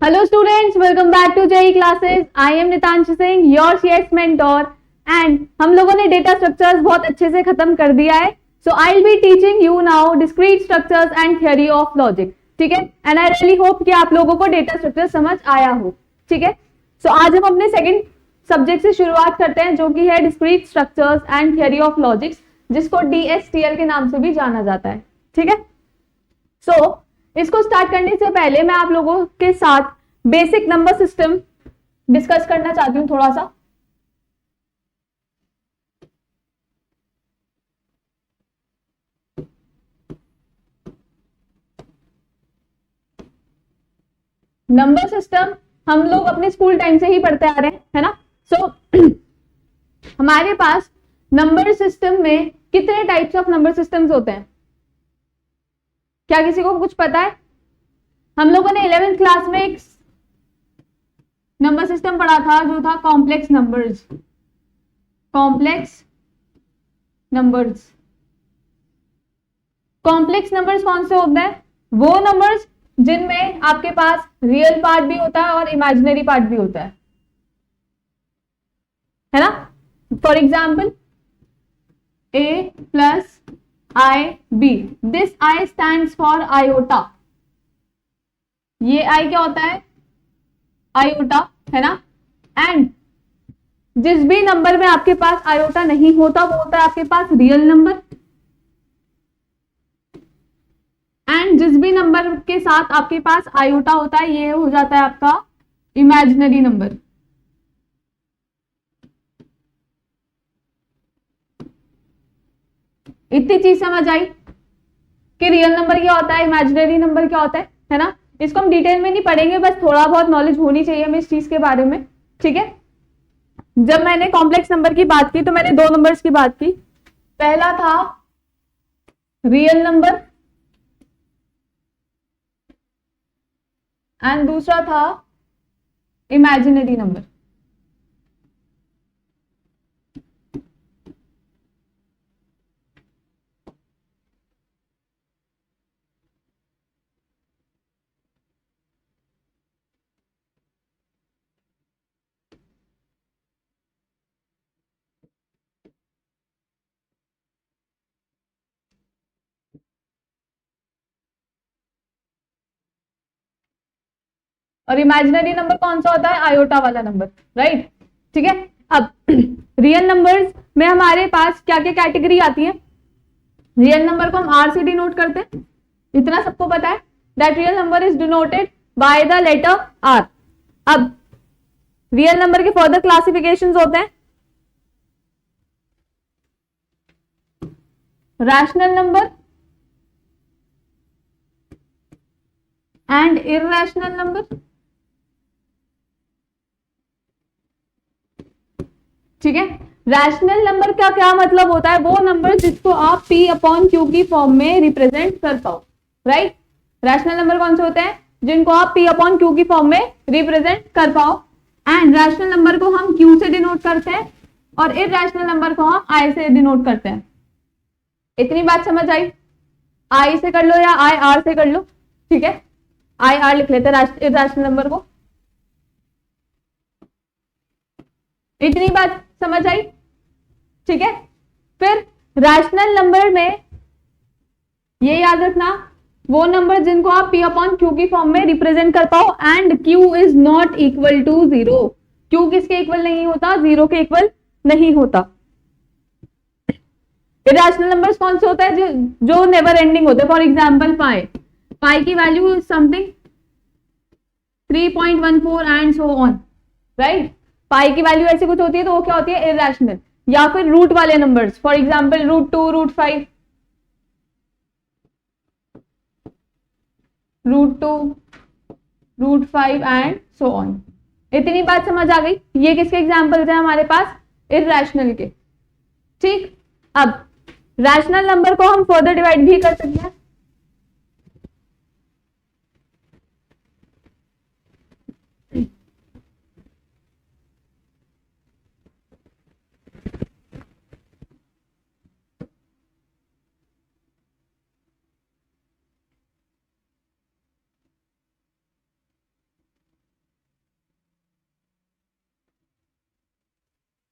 Hello students, welcome back to JEE classes. I am Nitanshi Singh, your CS mentor. And हम लोगों ने data structures बहुत अच्छे से खत्म कर दिया है. So I'll be teaching you now discrete structures and theory of logic. ठीक है? And I really hope कि आप लोगों को डेटा स्ट्रक्चर समझ आया हो. ठीक है? So आज हम अपने सेकंड सब्जेक्ट से शुरुआत करते हैं, जो कि है discrete structures and theory of logics, जिसको DSTL के नाम से भी जाना जाता है. ठीक है? सो इसको स्टार्ट करने से पहले मैं आप लोगों के साथ बेसिक नंबर सिस्टम डिस्कस करना चाहती हूं थोड़ा सा. नंबर सिस्टम हम लोग अपने स्कूल टाइम से ही पढ़ते आ रहे हैं, है ना. सो हमारे पास नंबर सिस्टम में कितने टाइप्स ऑफ नंबर सिस्टम्स होते हैं, क्या किसी को कुछ पता है? हम लोगों ने 11th क्लास में एक नंबर सिस्टम पढ़ा था जो था complex numbers. Complex numbers complex numbers कौन से होते हैं? वो नंबर्स जिनमें आपके पास रियल पार्ट भी होता है और इमेजिनरी पार्ट भी होता है ना. For example a plus i b, this i stands for iota. ये आई क्या होता है? आयोटा, है ना. एंड जिस भी नंबर में आपके पास आयोटा नहीं होता वो होता है आपके पास रियल नंबर. एंड जिस भी नंबर के साथ आपके पास आयोटा होता है ये हो जाता है आपका इमेजिनरी नंबर. इतनी चीज समझ आई कि रियल नंबर क्या होता है, इमेजिनरी नंबर क्या होता है ना. इसको हम डिटेल में नहीं पढ़ेंगे, बस थोड़ा बहुत नॉलेज होनी चाहिए हमें इस चीज के बारे में. ठीक है. जब मैंने कॉम्प्लेक्स नंबर की बात की तो मैंने दो नंबर्स की बात की. पहला था रियल नंबर एंड दूसरा था इमेजिनरी नंबर. और इमेजिनरी नंबर कौन सा होता है? आयोटा वाला नंबर, राइट. ठीक है. अब रियल नंबर्स में हमारे पास क्या क्या कैटेगरी आती है? रियल नंबर को हम आर से डिनोट करते हैं, इतना सबको पता है. That real number is denoted by the letter R. अब रियल नंबर के फर्दर क्लासिफिकेशंस होते हैं. Rational number and irrational number. ठीक है. रैशनल नंबर का क्या मतलब होता है? वो नंबर जिसको आप P अपॉन Q की फॉर्म में रिप्रेजेंट कर पाओ, राइट. रैशनल नंबर कौन से होते हैं? जिनको आप P अपॉन Q की फॉर्म में रिप्रेजेंट कर पाओ. एंड रैशनल नंबर को हम Q से डिनोट करते हैं और इररेशनल नंबर को हम I से डिनोट करते हैं. इतनी बात समझ आई? I से कर लो या IR से कर लो. ठीक है. IR लिख लेते हैं इररेशनल नंबर को. इतनी बात समझ आई? ठीक है. फिर रैशनल नंबर में ये याद रखना, वो नंबर जिनको आप P अपॉन Q की फॉर्म में रिप्रेजेंट कर पाओ and Q is not equal to zero. Q किसके इक्वल नहीं होता? जीरो के इक्वल नहीं होता. इररेशनल नंबर्स कौन से होता है? जो नेवर एंडिंग होते हैं. फॉर एग्जाम्पल पाई की value is something 3.14 and so on, right. Pi की वैल्यू ऐसी कुछ होती है तो वो क्या होती है? इररेशनल. या फिर रूट वाले numbers, for example √2, √5, √2, √5 and so on. इतनी बात समझ आ गई? ये किसके एग्जाम्पल्स हैं हमारे पास? इररेशनल के. ठीक. अब रैशनल नंबर को हम फर्दर डिवाइड भी कर सकते हैं.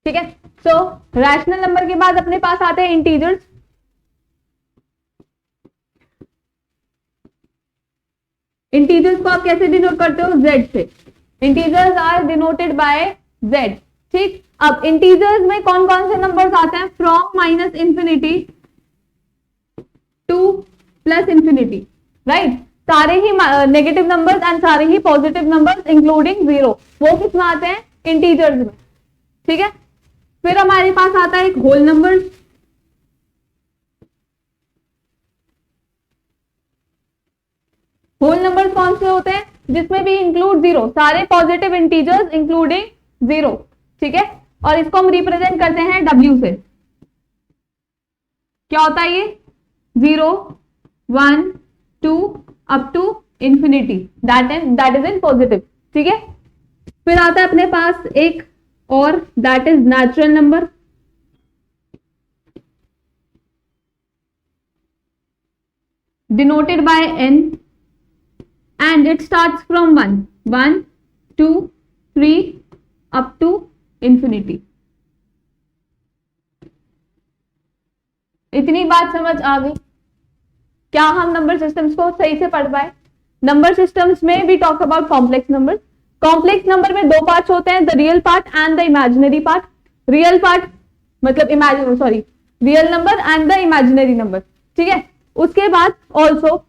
ठीक है। सो रैशनल नंबर के बाद अपने पास आते हैं इंटीजर्स। इंटीजर्स को आप कैसे डिनोट करते हो? Z से। Integers are denoted by Z। ठीक, अब इंटीजर्स में कौन कौन से नंबर्स आते हैं? From minus infinity two plus infinity, right. सारे ही नेगेटिव नंबर्स एंड सारे ही पॉजिटिव नंबर्स इंक्लूडिंग 0, वो किस में आते हैं? इंटीजर्स में, ठीक है। फिर हमारे पास आता है एक होल नंबर। होल नंबर्स कौन से होते हैं? जिसमें भी इंक्लूड 0, सारे पॉजिटिव इंटीजर्स इंक्लूडिंग 0, ठीक है। और इसको हम रिप्रेजेंट करते हैं W से। क्या होता है ये? 0, 1, 2 up to infinity, that is in positive, ठीक है। फिर आता है अपने पास एक और, that is natural number. Denoted by N and it starts from 1, 1, 2, 3 up to infinity। इतनी बात समझ आ गई? क्या हम नंबर सिस्टम्स को सही से पढ़ पाए? नंबर सिस्टम्स में we talk about complex number. Complex number में दो पार्ट्स होते हैं, the real part and the imaginary part. Real part मतलब real number and the imaginary number, ठीक है। उसके बाद ऑल्सो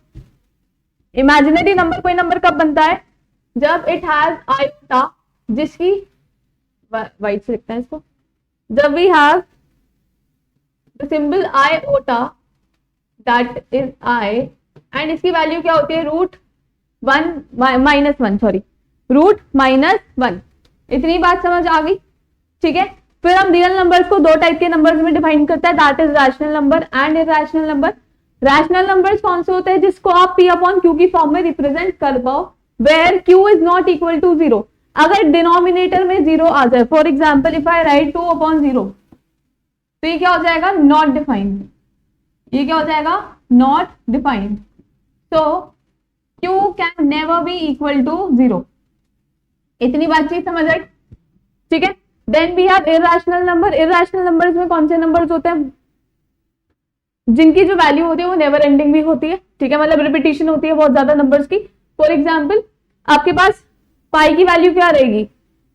इमेजिनरी नंबर, कोई नंबर कब बनता है? जब इट हैज आयोटा, जिसकी वाइट से लिखते हैं इसको, जब we have the symbol iota that is i, and इसकी वैल्यू क्या होती है? Root minus one. इतनी बात समझ आ गई, ठीक है। फिर हम रियल नंबर्स को दो टाइप के नंबर्स में डिफाइन करते हैं, that is rational number and irrational number. Rational numbers कौन से होते हैं? जिसको आप P अपॉन Q की फॉर्म में रिप्रेजेंट कर पाओ, where Q is not equal to 0। अगर डिनोमिनेटर में 0 आ जाए, for example if I write 2 upon 0, तो ये क्या हो जाएगा? Not defined. ये क्या हो जाएगा? Not defined. So Q can never be equal to 0। इतनी बातचीत समझ आई, ठीक है। Then we have irrational number. Irrational numbers में कौन से नंबर्स होते हैं? जिनकी जो वैल्यू होती है वो नेवर एंडिंग भी होती है, ठीक है, मतलब रिपीटिशन होती है बहुत ज्यादा नंबर्स की। फॉर एग्जाम्पल आपके पास पाई की वैल्यू क्या रहेगी?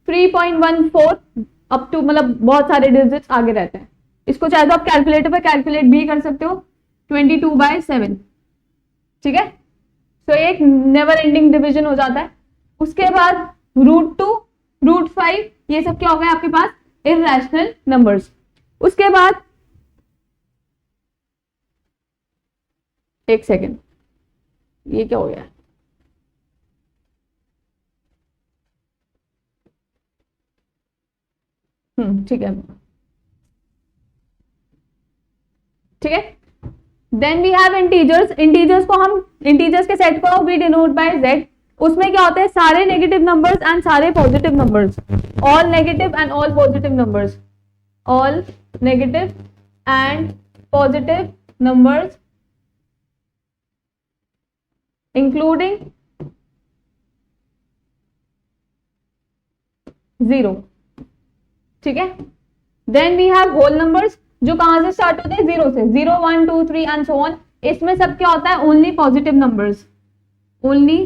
3.14 अप टू, मतलब बहुत सारे डिजिट्स आगे रहते हैं। इसको चाहे तो आप कैलकुलेटर पर कैलकुलेट भी कर सकते हो, 22/7, ठीक है। तो एक नेवर एंडिंग डिविजन हो जाता है। उसके बाद √2, √5, ये सब क्या हो गए आपके पास? Irrational numbers. उसके बाद एक सेकेंड, ये क्या हो गया? ठीक है, ठीक है। Then we have integers. Integers को हम, इंटीजर्स के सेट को वी डिनोट बाय Z। उसमें क्या होते हैं? सारे नेगेटिव नंबर्स एंड सारे positive numbers, all negative and all positive numbers, all negative and positive numbers including 0, ठीक है। Then we have whole numbers, जो कहां से स्टार्ट होते हैं? 0 से, 0, 1, 2, 3 एंड सो ऑन। इसमें सब क्या होता है? Only positive numbers, only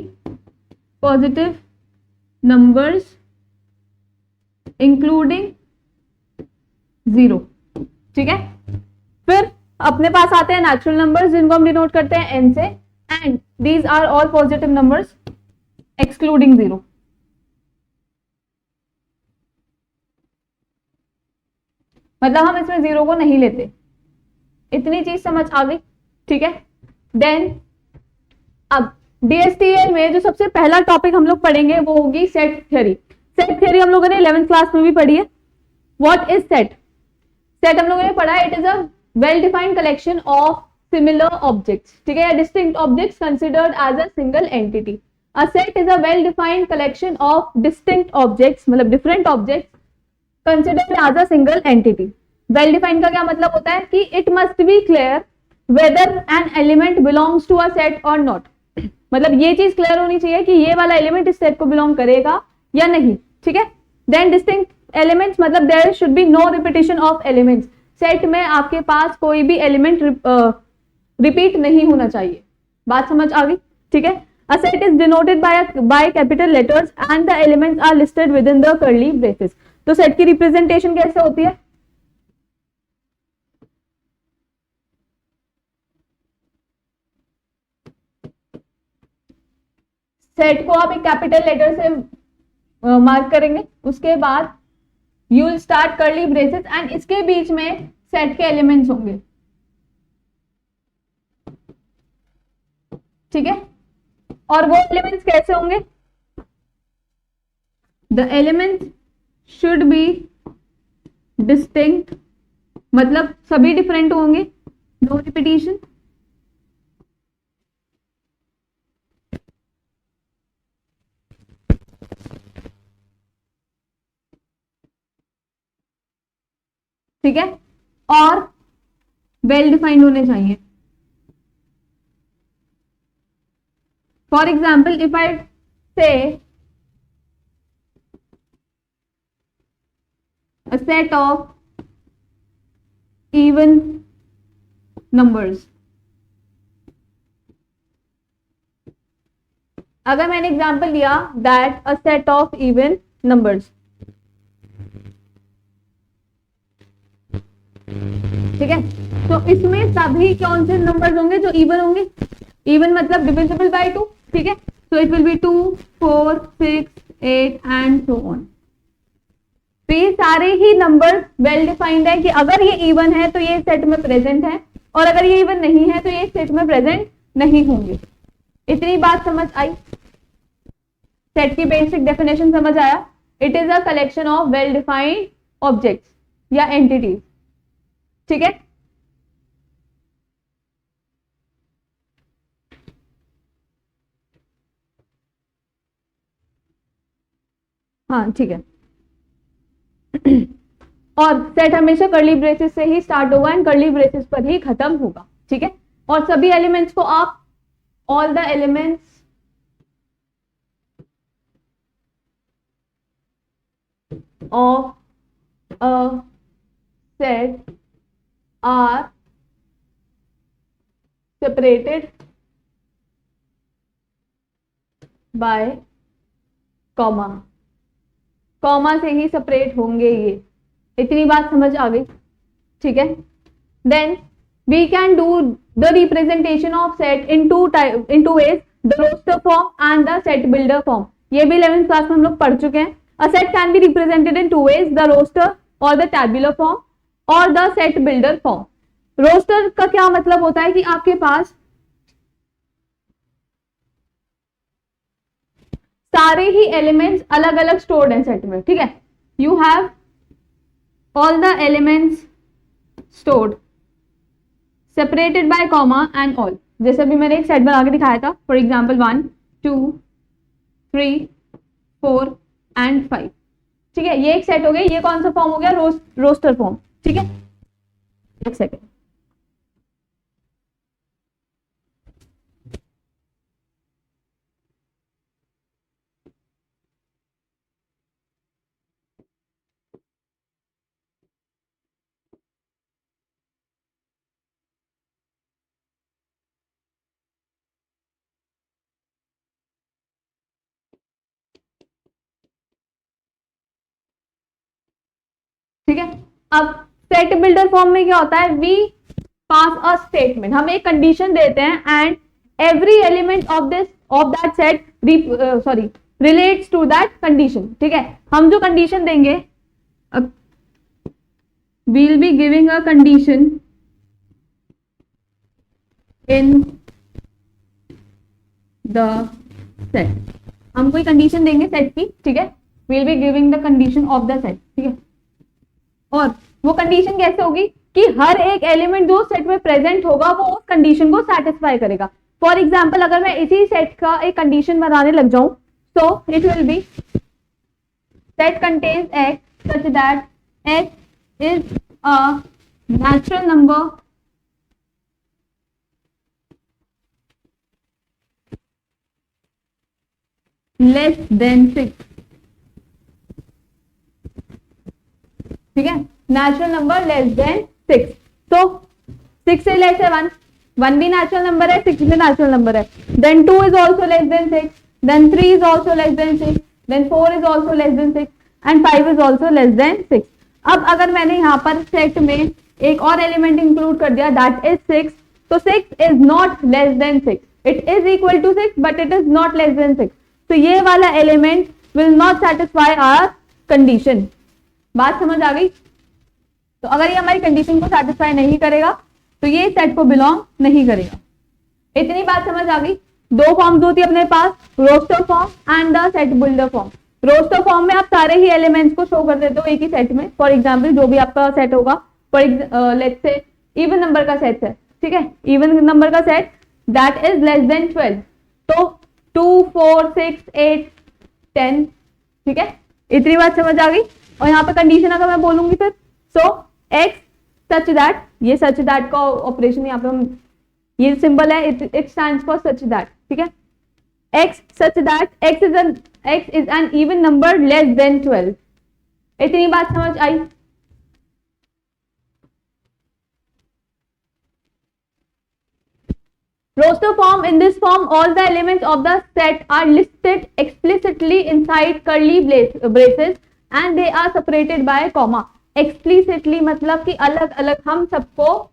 positive numbers including 0, ठीक है। फिर अपने पास आते हैं नेचुरल नंबर्स, जिनको हम डिनोट करते हैं N से, and these are all positive numbers excluding 0। मतलब हम इसमें 0 को नहीं लेते। इतनी चीज समझ आ गई, ठीक है। देन अब DSTL में जो सबसे पहला टॉपिक हम लोग पढ़ेंगे वो होगी सेट थ्योरी। सेट थ्योरी हम लोगों ने 11th क्लास में भी पढ़ी है। What is set? सेट हम लोगों ने पढ़ा है, it is a well defined collection of similar objects, ठीक है, distinct objects considered as a single entity। A set is a well defined collection of distinct objects, मतलब different objects considered as a single entity। well defined का क्या मतलब होता है? कि it must be clear whether an element belongs to a set or not। मतलब ये चीज क्लियर होनी चाहिए कि ये वाला एलिमेंट इस सेट को बिलोंग करेगा या नहीं, ठीक है। देन डिस्टिंक्ट एलिमेंट्स मतलब there should be no repetition of elements, set में आपके पास कोई भी एलिमेंट रिपीट नहीं होना चाहिए। बात समझ आ गई? ठीक है। A set is denoted by capital letters and the elements are listed with in the curly braces. तो सेट की रिप्रेजेंटेशन कैसे होती है? सेट को आप एक कैपिटल लेटर से मार्क करेंगे, उसके बाद you will start curly braces and इसके बीच में सेट के एलिमेंट्स होंगे। ठीक है। और वो एलिमेंट्स कैसे होंगे? The elements should be distinct, मतलब सभी डिफरेंट होंगे, नो रिपीटिशन। ठीक है। और वेल डिफाइंड होने चाहिए। फॉर एग्जाम्पल इफ आई से a set of even numbers, अगर मैंने एग्जाम्पल लिया that a set of even numbers, ठीक है, तो इसमें सभी कौन से नंबर्स होंगे जो इवन होंगे? इवन मतलब डिविजिबल बाय 2। ठीक है, so it will be 2, 4, 6, 8 and so on. तो ये सारे ही नंबर वेल डिफाइंड है कि अगर ये इवन है तो ये सेट में प्रेजेंट है, और अगर ये इवन नहीं है तो ये सेट में प्रेजेंट नहीं होंगे। इतनी बात समझ आई? सेट की बेसिक डेफिनेशन समझ आया? It is a collection of well defined objects या एंटिटीज। ठीक है। हाँ ठीक है। और सेट हमेशा कर्ली ब्रेसेस से ही स्टार्ट होगा एंड कर्ली ब्रेसेस पर ही खत्म होगा। ठीक है। और सभी एलिमेंट्स को आप all the elements of a set are separated by comma, comma से ही सेपरेट होंगे ये। इतनी बात समझ आ गई? ठीक है। Then we can do the representation of set in two ways, the roster form and the set builder form. ये भी 11th क्लास में हम लोग पढ़ चुके हैं। A set can be represented in two ways, the roster और the tabular form और the set builder form. Roster का क्या मतलब होता है कि आपके पास सारे ही एलिमेंट्स अलग अलग स्टोर्ड हैं सेट में। ठीक है, you have all the elements stored separated by comma and all. जैसे अभी मैंने एक सेट बना के दिखाया था, फॉर एग्जाम्पल 1, 2, 3, 4 एंड 5। ठीक है, ये एक सेट हो गया। ये कौन सा फॉर्म हो गया? Roster form. ठीक है, एक सेकेंड। ठीक है, अब सेट बिल्डर फॉर्म में क्या होता है? वी पास अ स्टेटमेंट, हम एक कंडीशन देते हैं and every element of that set relates to that condition. ठीक है, हम जो कंडीशन देंगे, we'll be giving a condition in the set. हम कोई कंडीशन देंगे सेट की। ठीक है, we'll be giving the condition of the set. ठीक है, और वो कंडीशन कैसे होगी कि हर एक एलिमेंट जो सेट में प्रेजेंट होगा वो उस कंडीशन को सेटिस्फाई करेगा। फॉर एग्जाम्पल अगर मैं इसी सेट का एक कंडीशन बनाने लग जाऊं तो it will be set contains x such that x is a natural number less than 6 natural number less than 6. So 6 से लेस है 1, 1 भी natural number है, 6 भी natural number है. Then 2 is also less than 6. Then 3 is also less than 6. Then 4 is also less than 6. And 5 is also less than 6. अब अगर मैंने यहाँ पर सेट में एक और एलिमेंट इंक्लूड कर दिया दैट इज 6, तो 6 is not less than 6. It is equal to 6 but it is not less than 6. तो ये वाला element will not satisfy our condition. बात समझ आ गई? तो अगर ये हमारी कंडीशन को सेटिस्फाई नहीं करेगा तो ये सेट को बिलोंग नहीं करेगा. इतनी बात समझ आ गई. दो फॉर्म्स होती है अपने पास, roster form and the set builder form. Roster form में आप सारे ही एलिमेंट्स को शो कर देते हो एक ही सेट में. फॉर एग्जाम्पल जो भी आपका सेट होगा, for let's say even number का सेट है, ठीक है, इवन नंबर का set that is less then 12. तो 2, 4, 6, 8, 10, ठीक है. इतनी बात समझ आ गई. और यहाँ पे कंडीशन अगर मैं बोलूंगी फिर, सो एक्स सच दैट, ये सच दैट का ऑपरेशन यहाँ पे हम, ये सिंबल है, it stands for such that, ठीक है. x such that x is an even number less than 12. इतनी बात समझ आई? Roster form, in this form all the elements of the set are listed explicitly inside curly braces and they are separated by comma. Explicitly मतलब कि अलग अलग हम सबको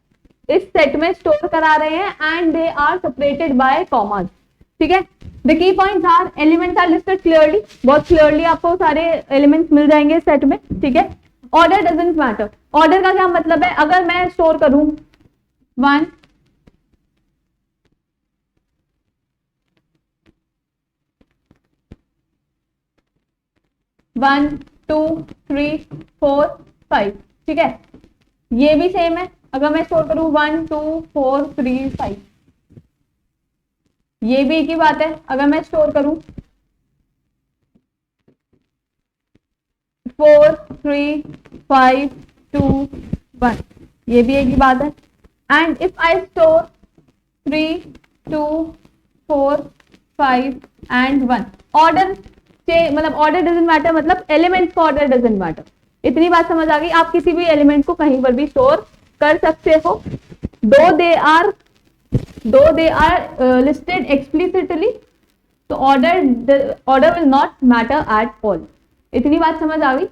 इस सेट में स्टोर करा रहे हैं and they are separated by commas. ठीक है. The key points are elements are listed clearly, बहुत क्लियरली आपको सारे एलिमेंट्स मिल जाएंगे सेट में, ठीक है. Order doesn't matter. ऑर्डर का क्या मतलब है? अगर मैं स्टोर करूं 1, 1, 2, 3, 4, 5, ठीक है. ये भी सेम है. अगर मैं स्टोर करूं 1, 2, 4, 3, 5, ये भी एक ही बात है. अगर मैं स्टोर करूं 4, 3, 5, 2, 1, ये भी एक ही बात है. And if I store 3, 2, 4, 5 and 1, order से मतलब ऑर्डर डजंट मैटर, मतलब एलिमेंट्स का ऑर्डर डजंट मैटर. इतनी बात समझ आ गई? आप किसी भी एलिमेंट को कहीं पर भी स्टोर कर सकते हो. दो दे आर लिस्टेड एक्सप्लिसिटली, तो order will not matter at all. इतनी बात समझ आ गई?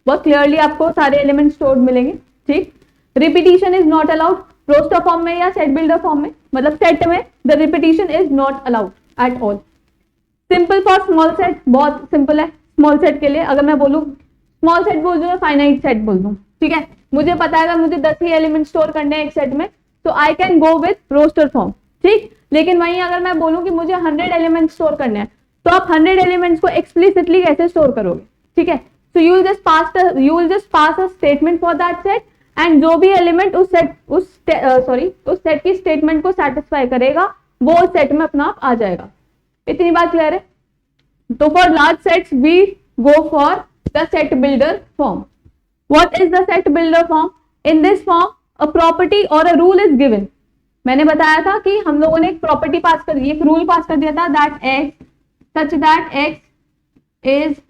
बहुत क्लियरली आपको सारे एलिमेंट स्टोर्ड मिलेंगे, ठीक. Repetition is not allowed roster form में या सेट बिल्डर फॉर्म में, मतलब सेट में the repetition is not allowed at all. Simple for small set, बहुत सिंपल है स्मॉल सेट के लिए. अगर मैं बोलूँ स्मॉल सेट बोल दूँ या फाइनाइट सेट बोल दूँ, ठीक है, मुझे पता है अगर मुझे 10 ही एलिमेंट स्टोर करने हैं एक सेट में, तो I can go with roster form, ठीक. लेकिन वहीं अगर मैं बोलूँ कि मुझे 100 एलिमेंट स्टोर करने हैं, तो आप 100 एलिमेंट्स को एक्सप्लिसिटली कैसे स्टोर करोगे, ठीक है. So you will just pass a statement for that set and जो भी एलिमेंट उस सेट की स्टेटमेंट को सेटिस्फाई करेगा वो उस सेट में अपना आप आ जाएगा. इतनी बात क्लियर है? तो for large sets we go for the set builder form. What is the set builder form? In this form, a property or a rule is given. मैंने बताया था कि हम लोगों ने एक प्रॉपर्टी पास कर दी, एक रूल पास कर दिया था that x such that x is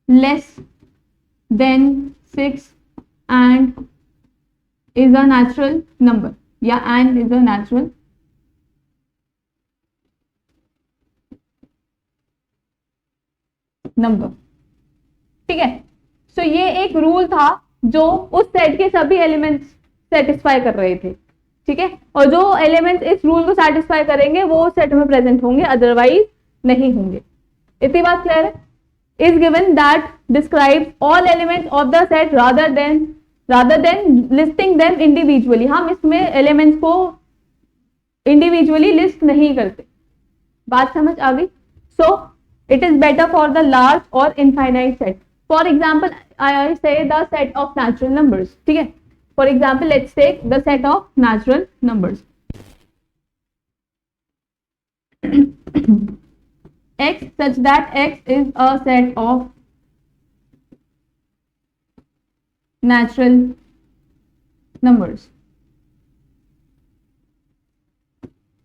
less than 6 and is a natural number. या and is a natural number. ठीक है. तो ये एक रूल था जो उस सेट के सभी एलिमेंट्स सेटिस्फाई कर रहे थे, ठीक है. और जो एलिमेंट्स इस रूल को सेटिस्फाई करेंगे वो सेट में प्रेजेंट होंगे, अदरवाइज नहीं होंगे. इतनी बात क्लियर है? Is given that describes all elements of the set rather than listing them individually. हम इसमें एलिमेंट्स को इंडिविजुअली लिस्ट नहीं करते. बात समझ आ गई? So it is better for the large or infinite set. For example, I say the set of natural numbers. ठीक है. For example, let's take the set of natural numbers. X such that X is a set of natural numbers.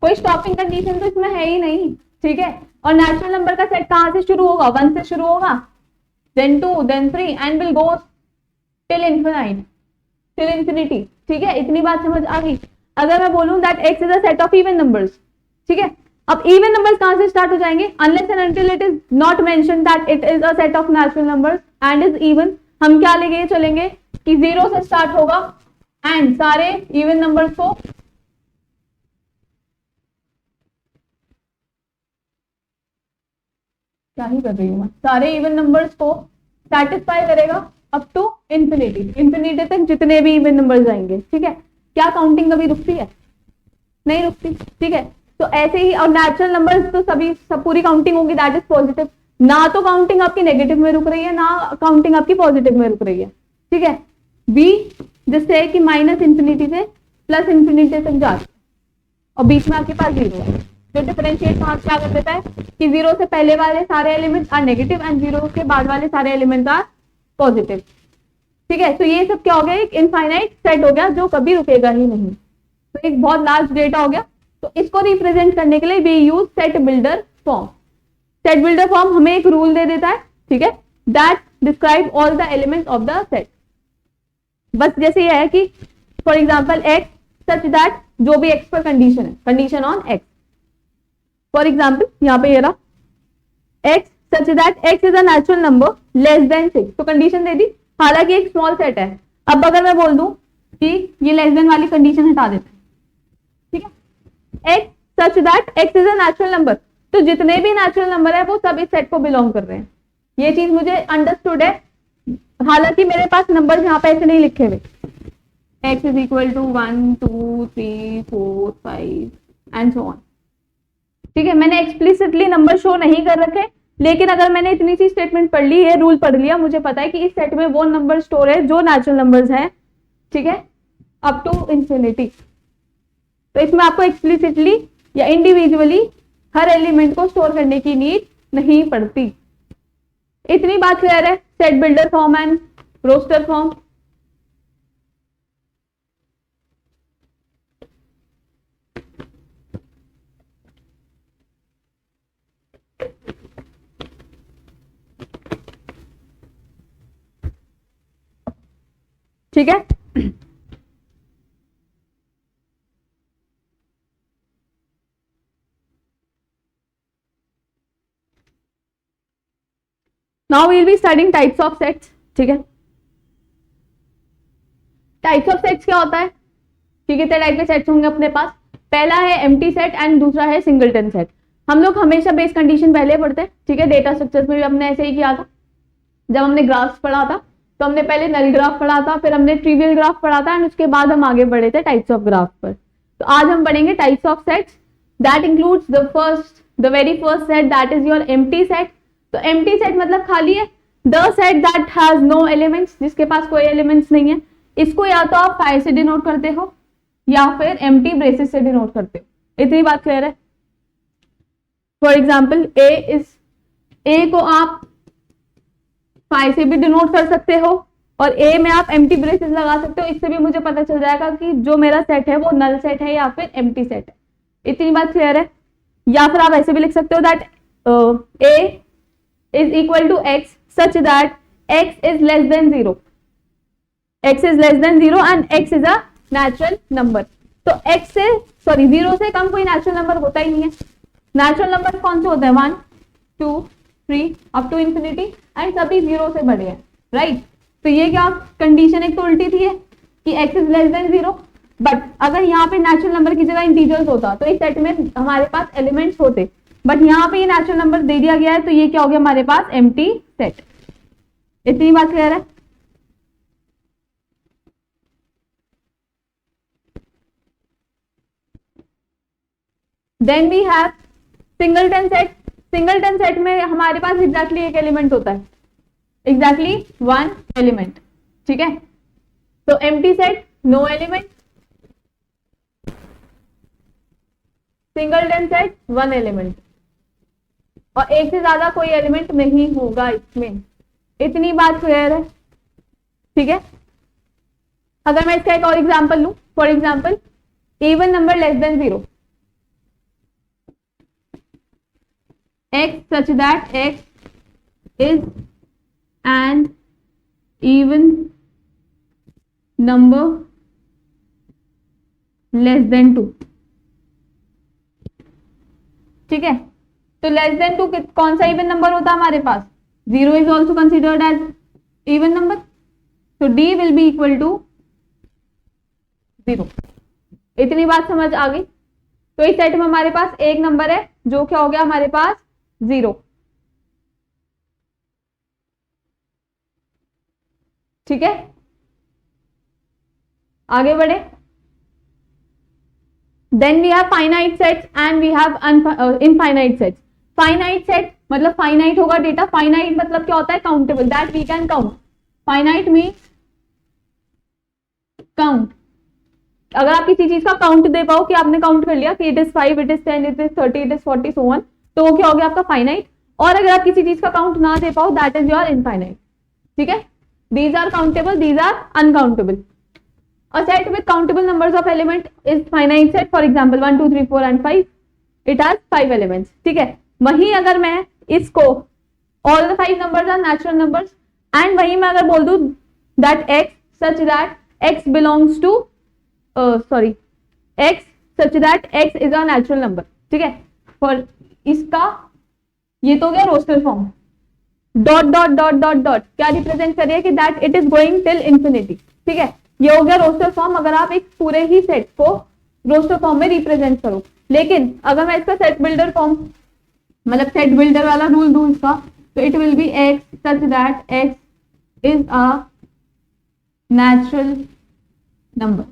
कोई stopping condition तो इसमें है ही नहीं, ठीक है. और नेचुरल नंबर का सेट कहां से शुरू होगा? 1 से शुरू होगा, then 2, then 3 and will go till infinite, till infinity, ठीक है, इतनी बात समझ आ गई। अगर मैं बोलूं that x is a set of even numbers, ठीक है, अब इवन नंबर्स कहां से स्टार्ट हो जाएंगे, unless and until it is not mention that it is a set of natural numbers and is even, हम क्या लेके चलेंगे कि 0 से स्टार्ट होगा एंड सारे इवन नंबर्स को क्या ही कर रही हूं मैं, सारे इवन नंबर्स को सेटिस्फाई करेगा अप टू इंफिनिटी, इंफिनिटी तक जितने भी इवन नंबर्स आएंगे, ठीक है। क्या काउंटिंग कभी रुकती है, नहीं रुकती, ठीक है। तो ऐसे ही, और नेचुरल नंबर्स तो सभी सब पूरी काउंटिंग होगी दैट इज पॉजिटिव, ना तो काउंटिंग आपकी नेगेटिव में रुक रही है ना काउंटिंग आपकी पॉजिटिव में रुक रही है, ठीक है। बी जिससे कि माइनस इंफिनिटी से प्लस इंफिनिटी तक जा रही है और बीच में आपके पास 0 है, जो डिफरेंशिएट क्या कर देता है कि 0 से पहले वाले सारे एलिमेंट्स आर नेगेटिव एंड 0 के बाद वाले सारे एलिमेंट्स आर पॉजिटिव, ठीक है। तो ये सब क्या हो गया, एक इनफाइनाइट सेट हो गया जो कभी रुकेगा ही नहीं, तो एक बहुत लार्ज डेटा हो गया। तो इसको रिप्रेजेंट करने के लिए we use set builder form. Set builder form हमें एक रूल दे देता है, ठीक है, that describe all the elements of the set. बस जैसे ये है कि for example x such that, जो भी एक्स पर कंडीशन है, condition on x, for example यहाँ पे ये रहा x such that x is a natural number less than 6, तो कंडीशन दे दी, हालांकि एक स्मॉल सेट है। अब अगर मैं बोल दूं कि ये लेस देन वाली कंडीशन हटा देते हैं, ठीक है, x such that x is a natural number, तो जितने भी नेचुरल नंबर है वो सब इस सेट को बिलोंग कर रहे हैं, ये चीज मुझे अंडरस्टूड है। हालांकि मेरे पास नंबर यहाँ पे ऐसे नहीं लिखे हुए, x is equal to 1 2 3 4 5 and so on, ठीक है, मैंने एक्सप्लिसिटली नंबर शो नहीं कर रखे, लेकिन अगर मैंने इतनी सी स्टेटमेंट पढ़ ली है, रूल पढ़ लिया, मुझे पता है कि इस सेट में वो नंबर स्टोर है जो नेचुरल नंबर्स हैं, ठीक है, अप टू इंफिनिटी। तो इसमें आपको एक्सप्लिसिटली या इंडिविजुअली हर एलिमेंट को स्टोर करने की नीड नहीं पड़ती। इतनी बात क्लियर है, set builder form and roster form. ठीक है, now we will be studying types of sets, ठीक है। टाइप्स ऑफ सेट्स क्या होता है कि कितने टाइप के सेट्स होंगे अपने पास, पहला है एम्प्टी सेट एंड दूसरा है सिंगलटन सेट। हम लोग हमेशा बेस कंडीशन पहले पढ़ते हैं, ठीक है, डेटा स्ट्रक्चर्स में भी हमने ऐसे ही किया था, जब हमने ग्राफ्स पढ़ा था तो हमने पहले नल ग्राफ पढ़ा था, फिर हमने ट्रिवियल ग्राफ पढ़ा था एंड उसके बाद हम आगे बढ़े थे टाइप्स ऑफ ग्राफ पर। तो आज हम पढ़ेंगे types of sets, that includes the very first set that is your empty set. तो एम्प्टी सेट मतलब खाली है, the set that has no elements, जिसके पास कोई एलिमेंट्स नहीं है। इसको या तो आप 5 से डिनोट करते हो या फिर एम्प्टी ब्रेसेस से डिनोट करते हो, इतनी बात क्लियर है। फॉर एग्जाम्पल ए को आप 5 से भी डिनोट कर सकते हो और ए में आप एम्प्टी ब्रेसेस लगा सकते हो, इससे भी मुझे पता चल जाएगा कि जो मेरा सेट है वो नल सेट है या फिर एम्प्टी सेट है, इतनी बात क्लियर है। या फिर आप ऐसे भी लिख सकते हो that A is equal to x such that x is less than 0, x is less than 0 and x is a natural number। तो x से 0 से कम कोई नेचुरल नंबर होता ही नहीं है। नेचुरल नंबर कौन से होते हैं, 1 2 3 अप टू इंफिनिटी एंड सभी 0 से बड़े हैं, राइट। तो ये क्या कंडीशन एक तो उल्टी थी है कि x is less than 0, but अगर यहाँ पे नेचुरल नंबर की जगह इंटीजर्स होता तो इस सेट में हमारे पास एलिमेंट्स होते, बट यहाँ पे ये नेचुरल नंबर दे दिया गया है, तो ये क्या हो गया हमारे पास एम्प्टी सेट, इतनी बात क्लियर है। Then we have singleton set. Singleton set में हमारे पास एग्जैक्टली एक एलिमेंट होता है, एग्जैक्टली 1 एलिमेंट, ठीक है। तो empty set no element, singleton set 1 element, और एक से ज्यादा कोई एलिमेंट नहीं होगा इसमें, इतनी बात क्लियर है, ठीक है। अगर मैं इसका एक और एग्जांपल लूं, for example even number less than 0, x such that x is an even number less then 2, ठीक है। तो लेस देन 2 कौन सा इवन नंबर होता है हमारे पास? 0 is also considered as even number, तो d will be equal to 0। इतनी बात समझ आ गई? तो इस सेट में हमारे पास एक नंबर है जो क्या हो गया हमारे पास 0, ठीक है। आगे बढ़े। Then we have finite sets and we have infinite sets. Finite set मतलब फाइनाइट होगा डेटा, फाइनाइट मतलब क्या होता है? Countable, that we can count. Finite means count, अगर आप किसी चीज का काउंट दे पाओ कि आपने काउंट कर लिया कि it is 5, it is 10, it is 30, it is 40 so on, तो वो क्या हो गया आपका फाइनाइट। और अगर आप किसी चीज का काउंट ना दे पाओ, दैट इज योर इनफाइनाइट, ठीक है। These are countable, these are uncountable. A set with countable numbers of element is finite set. For example 1 2 3 4 and 5, it has 5 elements, ठीक है। वहीं अगर मैं इसको all the 5 numbers are natural numbers and वहीं मैं अगर बोल दूं that x such that x belongs to x such that x is a natural number, ठीक है। for इसका ये तो हो गया roster form, dot dot dot dot dot क्या रिप्रेजेंट कर रही है कि that it is going till infinity, ठीक है। ये हो गया रोस्टर फॉर्म, अगर आप एक पूरे ही सेट को रोस्टर फॉर्म में रिप्रेजेंट करो। लेकिन अगर मैं इसका सेट बिल्डर फॉर्म मतलब सेट बिल्डर वाला रूल दूं इसका, तो it will be x such that x is a natural number.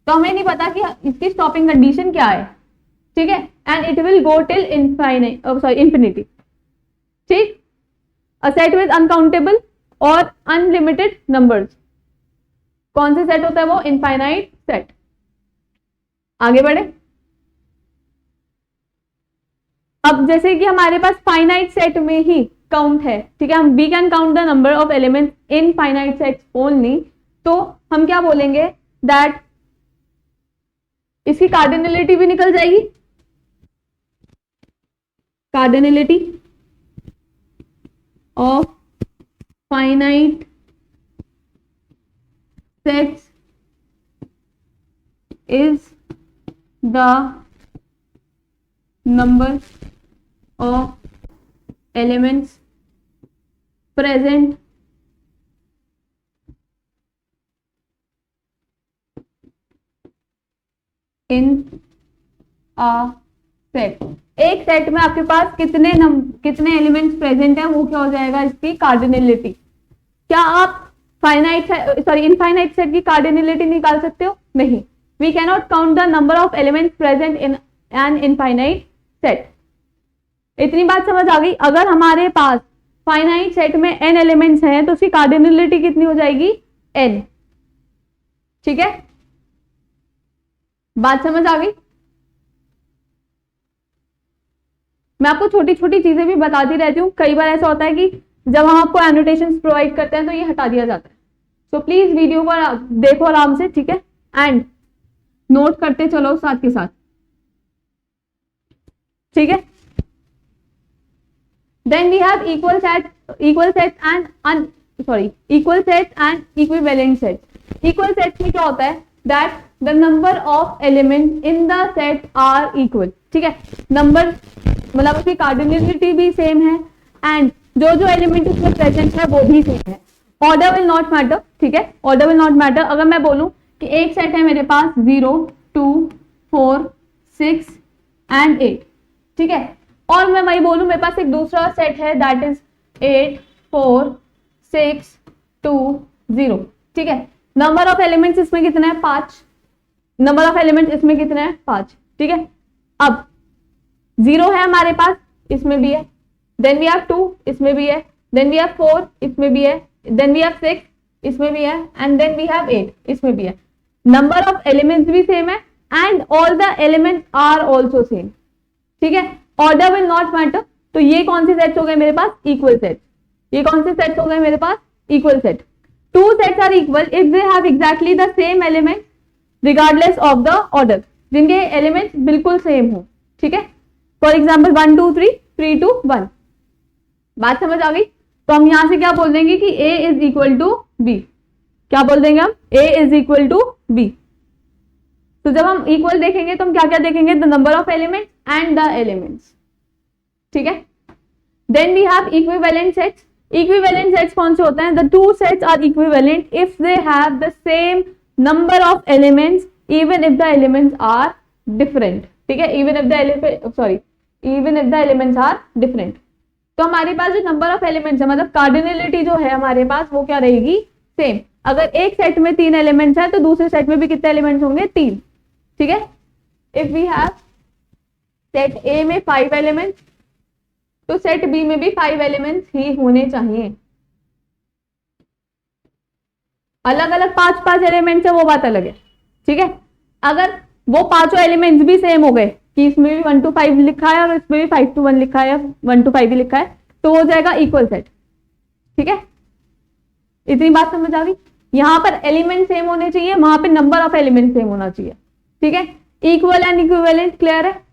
तो हमें नहीं पता कि इसकी स्टॉपिंग कंडीशन क्या है, ठीक है। And it will go till infinity, ठीक। अ सेट विद अनकाउंटेबल और अनलिमिटेड नंबर्स, कौन से सेट होता है वो? Infinite set. आगे बढ़े। अब जैसे कि हमारे पास फाइनाइट सेट में ही काउंट है, ठीक है, हम we can count the number of elements in finite sets only, तो हम क्या बोलेंगे दैट इसकी कार्डिनलिटी भी निकल जाएगी। Cardinality of finite sets is the number of elements present in a set। एक सेट में आपके पास कितने एलिमेंट्स प्रेजेंट हैं वो क्या हो जाएगा इसकी कार्डिनलिटी। क्या आप इनफाइनाइट सेट की कार्डिनलिटी निकाल सकते हो? नहीं। We can not count the number of elements present in an infinite set. इतनी बात समझ आ गई? अगर हमारे पास फाइनाइट सेट में n एलिमेंट्स हैं तो उसकी कार्डिनलिटी कितनी हो जाएगी? n, ठीक है। बात समझ आ गई? मैं आपको छोटी छोटी चीजें भी बताती रहती हूँ। कई बार ऐसा होता है कि जब हम आपको एनोटेशंस प्रोवाइड करते हैं तो ये हटा दिया जाता है। सो प्लीज वीडियो को देखो आराम से, ठीक है, एंड नोट करते चलो साथ के साथ, ठीक है। Then we have equal sets and equivalent sets. Equal sets में क्या होता है that the number of elements in the set are equal, ठीक है। नंबर मतलब उसकी कार्डिनलिटी भी सेम है एंड जो जो एलिमेंट उसमें प्रेजेंट है वो भी सेम है। ऑर्डर विल नॉट मैटर, ठीक है, ऑर्डर विल नॉट मैटर। अगर मैं बोलूं कि एक सेट है मेरे पास 0 2 4 6 एंड 8, ठीक है, और मैं वही बोलूं मेरे पास एक दूसरा सेट है दैट इज 8 4 6 2 0, ठीक है। नंबर ऑफ एलिमेंट्स इसमें कितना है? 5। नंबर ऑफ एलिमेंट्स इसमें कितना है? 5, ठीक है। अब 0 है हमारे पास, इसमें भी है, देन वी हैव 2 इसमें भी है, देन वी हैव 4 इसमें भी है, देन वी हैव 6 इसमें भी है एंड देन वी हैव 8 इसमें भी है। नंबर ऑफ एलिमेंट्स भी सेम है and all the elements are also same, ठीक है। Order will not matter. तो ये कौन से सेट्स हो गए मेरे पास? Equal sets. ये कौन से सेट्स हो गए मेरे पास? Equal set. Two sets are equal if they have exactly the same element regardless of the order, जिनके एलिमेंट्स बिल्कुल सेम हो, ठीक है। For example 1 2 3 3 2 1। बात समझ आ गई? तो हम यहां से क्या बोल देंगे कि A is equal to B, क्या बोल देंगे हम, A is equal to B। तो जब हम इक्वल देखेंगे तो हम क्या क्या देखेंगे, the number of elements and the elements, ठीक है। Then we have equivalent sets. Equivalent sets कौन से होते हैं, the two sets are equivalent if they have the same number of elements even if the elements are different, ठीक है, even if the elements are different. तो हमारे पास जो number of elements है, मतलब कार्डिनलिटी जो है हमारे पास, वो क्या रहेगी, सेम। अगर एक सेट में 3 एलिमेंट्स है तो दूसरे सेट में भी कितने एलिमेंट्स होंगे, 3, ठीक है। If we have set A में 5 एलिमेंट्स तो सेट बी में भी 5 एलिमेंट्स ही होने चाहिए। अलग अलग 5 एलिमेंट्स है वो बात अलग है, ठीक है। अगर वो पांचों एलिमेंट्स भी सेम हो गए कि इसमें भी 1 to 5 लिखा है और इसमें भी 5 to 1 लिखा है, 1 to 5 भी लिखा है, तो हो जाएगा इक्वल सेट, ठीक है। इतनी बात समझ आ गई। यहां पर एलिमेंट सेम होने चाहिए, वहां पे नंबर ऑफ एलिमेंट सेम होना चाहिए, ठीक है। इक्वल एंड इक्विवेलेंट क्लियर है।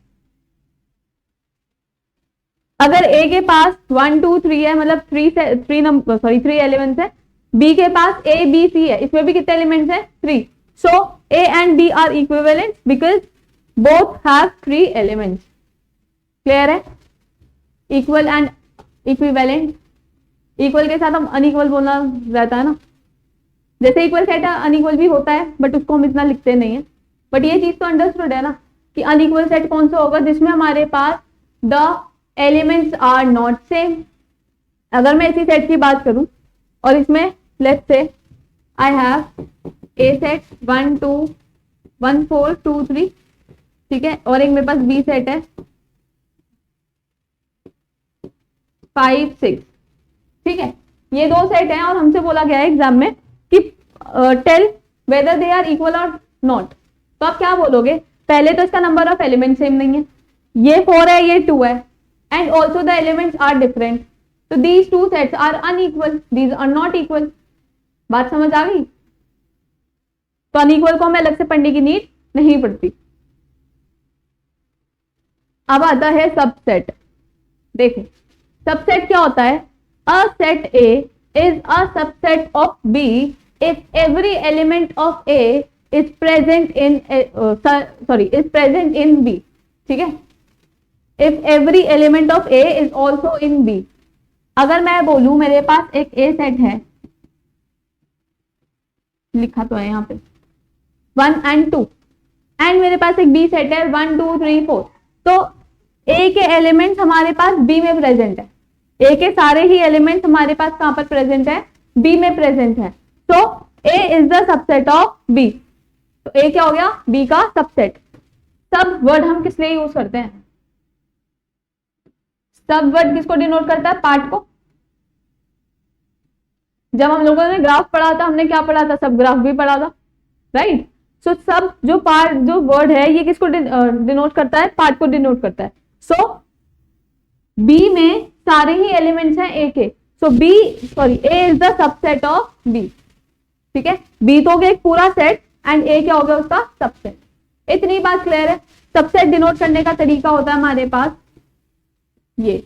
अगर ए के पास 1 2 3 है, मतलब 3 एलिमेंट्स है, बी के पास ए बी सी है, इसमें भी कितने एलिमेंट्स है, 3। So A and B are equivalent because both have 3 elements. Clear है। इक्वल एंड इक्विवेलेंट, इक्वल के साथ हम अनइक्वल बोलना रहता है ना, जैसे इक्वल सेट है अनइक्वल भी होता है बट उसको हम इतना लिखते नहीं है। बट ये चीज तो अंडरस्टूड है ना कि अनइक्वल सेट कौन सा होगा, जिसमें हमारे पास the elements are not same. अगर मैं इसी सेट की बात करूं और इसमें let's say I have a set 1 2 1 4 2 3, ठीक है, और एक मेरे पास बी सेट है 5 6, ठीक है। ये दो सेट हैं और हमसे बोला गया है एग्जाम में कि tell whether they are equal और नॉट। तो आप क्या बोलोगे, पहले तो इसका नंबर ऑफ एलिमेंट सेम नहीं है, ये 4 है ये 2 है, and also the elements are different, so these two sets are unequal, these are not equal। बात समझ आ गई। तो अनइक्वल को हमें अलग से पढ़ने की नीड नहीं पड़ती। अब आता है सबसेट। देखो सबसेट क्या होता है, a set A is a subset of B if every element of A is present in B, ठीक है। If every element of A is also in B, अगर मैं बोलूं मेरे पास एक A सेट है, लिखा तो है यहाँ पे 1 and 2, एंड मेरे पास एक B सेट है 1 2 3 4, तो A के एलिमेंट्स हमारे पास B में प्रेजेंट है, A के सारे ही एलिमेंट्स हमारे पास कहां पर प्रेजेंट है, B में प्रेजेंट है। तो A is the subset of B। तो A क्या हो गया, B का सबसेट। सब वर्ड हम किस लिए यूज करते हैं, सब वर्ड किसको डिनोट करता है, पार्ट को। जब हम लोगों ने ग्राफ पढ़ा था, हमने क्या पढ़ा था, सब ग्राफ भी पढ़ा था, राइट। सो सब जो पार्ट जो वर्ड है ये किसको डिनोट करता है, पार्ट को डिनोट करता है। सो बी में सारे ही एलिमेंट्स हैं ए के, so A is the subset of B, ठीक है। बी तो हो गया एक पूरा सेट एंड ए क्या हो गया उसका सबसेट। इतनी बात क्लियर है। सबसेट डिनोट करने का तरीका होता है हमारे पास ये,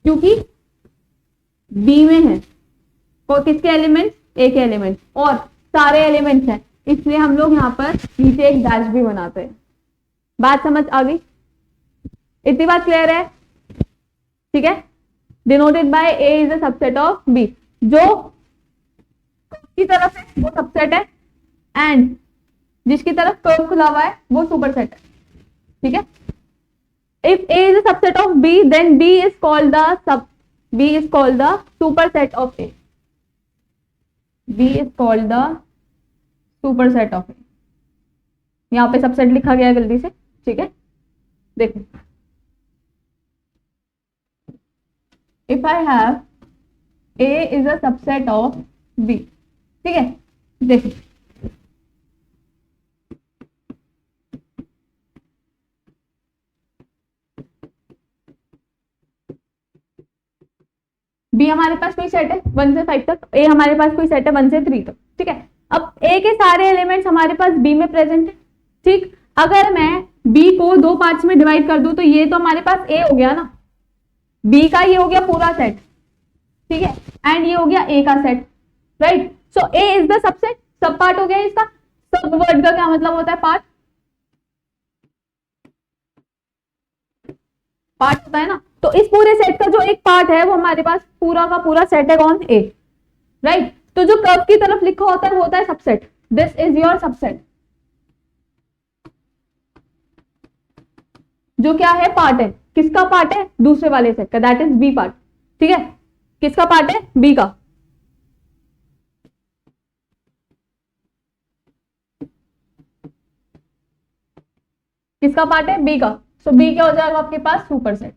क्योंकि बी में है और किसके एलिमेंट्स, ए के एलिमेंट्स, और सारे एलिमेंट्स हैं, इसलिए हम लोग यहाँ पर नीचे एक डैश भी बनाते हैं। बात समझ आ गई, इतनी बात क्लियर है, ठीक है। Denoted by A is the subset of B, जो की तरफ है वो सबसेट है एंड जिसकी तरफ कर्व खुला हुआ है वो सुपरसेट है, ठीक है। If A is a subset of B, then B is called the superset of A. B is called the superset of A. यहाँ पे सबसेट लिखा गया है गलती से, ठीक है। देखो if I have A is a subset of B, ठीक है। देखो बी हमारे पास कोई सेट है 1 से 5 तक, ए हमारे पास कोई सेट है 1 से 3 तक, ठीक है। अब ए के सारे एलिमेंट्स हमारे पास बी में प्रेजेंट है, ठीक। अगर मैं बी को 2 पार्ट्स में डिवाइड कर दूं तो ये तो हमारे पास ए हो गया ना, बी का ये हो गया पूरा सेट, ठीक है, एंड ये हो गया ए का set, right. So A is the subset, सब पार्ट हो गया इसका। सब वर्ड का क्या मतलब होता है? पार्ट, पार्ट होता है ना। तो इस पूरे सेट का जो एक पार्ट है वो हमारे पास पूरा का पूरा सेट है, कौन? ए, राइट। तो जो कर्व की तरफ लिखा होता है वो होता है subset. This is your subset, जो क्या है? पार्ट है। किसका पार्ट है? दूसरे वाले सेट का, दैट इज बी पार्ट। ठीक है, किसका पार्ट है? बी का। किसका पार्ट है? बी का। सो बी क्या हो जाएगा आपके पास? Super set.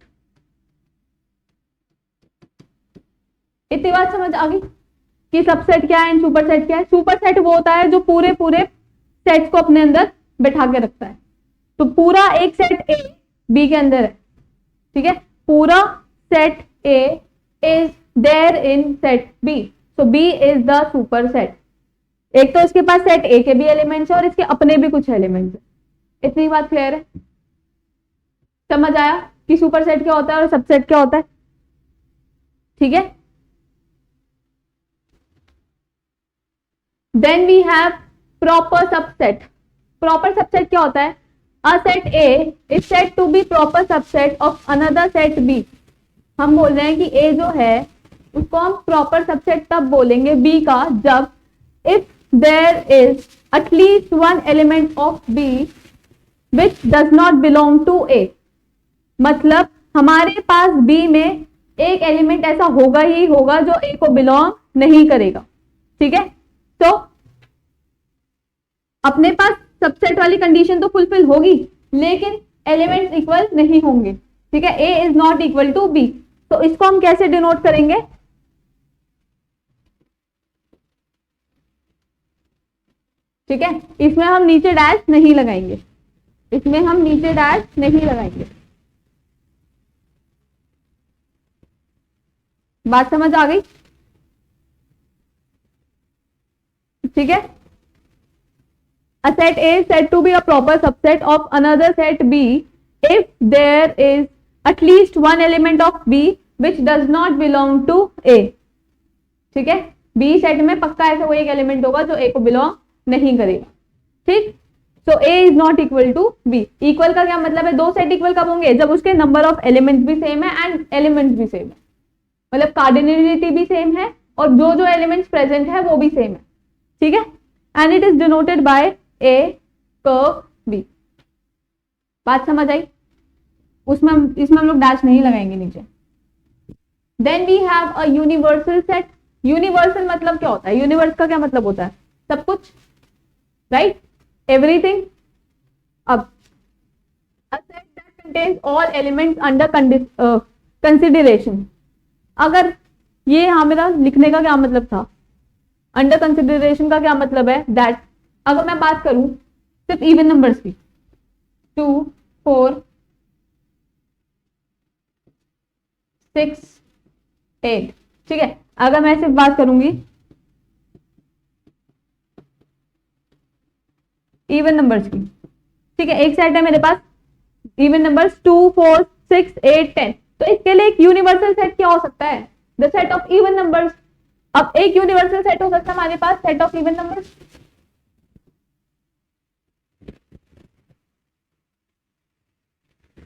इतनी बात समझ आ गई कि सबसेट क्या है, सुपर सेट क्या है? सुपर सेट वो होता है जो पूरे पूरे सेट्स को अपने अंदर बैठा के रखता है। तो पूरा एक सेट ए बी के अंदर है, ठीक है। पूरा set A is there in set B, so B is the super set. एक तो इसके पास सेट ए के भी एलिमेंट्स है और इसके अपने भी कुछ एलिमेंट्स है। इतनी बात क्लियर है? समझ आया कि सुपर सेट क्या होता है और सबसेट क्या होता है? ठीक है। Then we have proper subset. Proper subset क्या होता है? A set A is said to be proper subset of another set B. हम बोल रहे हैं कि ए जो है उसको हम प्रॉपर सबसेट तब बोलेंगे बी का, जब if there is at least one element of B which does not belong to A. मतलब हमारे पास बी में एक एलिमेंट ऐसा होगा ही होगा जो ए को बिलोंग नहीं करेगा। ठीक है, तो अपने पास सबसेट वाली कंडीशन तो फुलफिल होगी लेकिन एलिमेंट्स इक्वल नहीं होंगे। ठीक है, A is not equal to B. तो इसको हम कैसे डिनोट करेंगे? ठीक है, इसमें हम नीचे डैश नहीं लगाएंगे, इसमें हम नीचे डैश नहीं लगाएंगे। बात समझ आ गई? ठीक है, a set A is said to be a proper subset of another set B if there is at least one element of B which does not belong to A। ठीक है, B सेट में पक्का ऐसा कोई एक element होगा जो A को बिलोंग नहीं करेगा। ठीक, so A is not equal to B। Equal का क्या मतलब है? दो सेट इक्वल कब होंगे? जब उसके नंबर ऑफ एलिमेंट्स भी सेम है एंड एलिमेंट्स भी सेम है, मतलब कार्डिनलिटी भी सेम है और जो जो एलिमेंट्स प्रेजेंट है वो भी सेम है। ठीक है, and it is denoted by A curve B. बात समझ आई? इसमें हम लोग डैश नहीं लगाएंगे नीचे। Then we have a universal set. Universal मतलब क्या होता है? यूनिवर्स का क्या मतलब होता है? सब कुछ, राइट, एवरीथिंग। अब a set that contains all elements under consideration. अगर ये यहां मेरा लिखने का क्या मतलब था? अंडर कंसिडरेशन का क्या मतलब है? दैट अगर मैं बात करूं सिर्फ इवन नंबर्स की, 2, 4, 6, 8, ठीक है, अगर मैं सिर्फ बात करूंगी इवन नंबर्स की, ठीक है, एक सेट है मेरे पास इवन नंबर्स 2, 4, 6, 8, 10, तो इसके लिए एक यूनिवर्सल सेट क्या हो सकता है? The set of even numbers. अब एक यूनिवर्सल सेट हो सकता है हमारे पास सेट ऑफ इवन नंबर्स।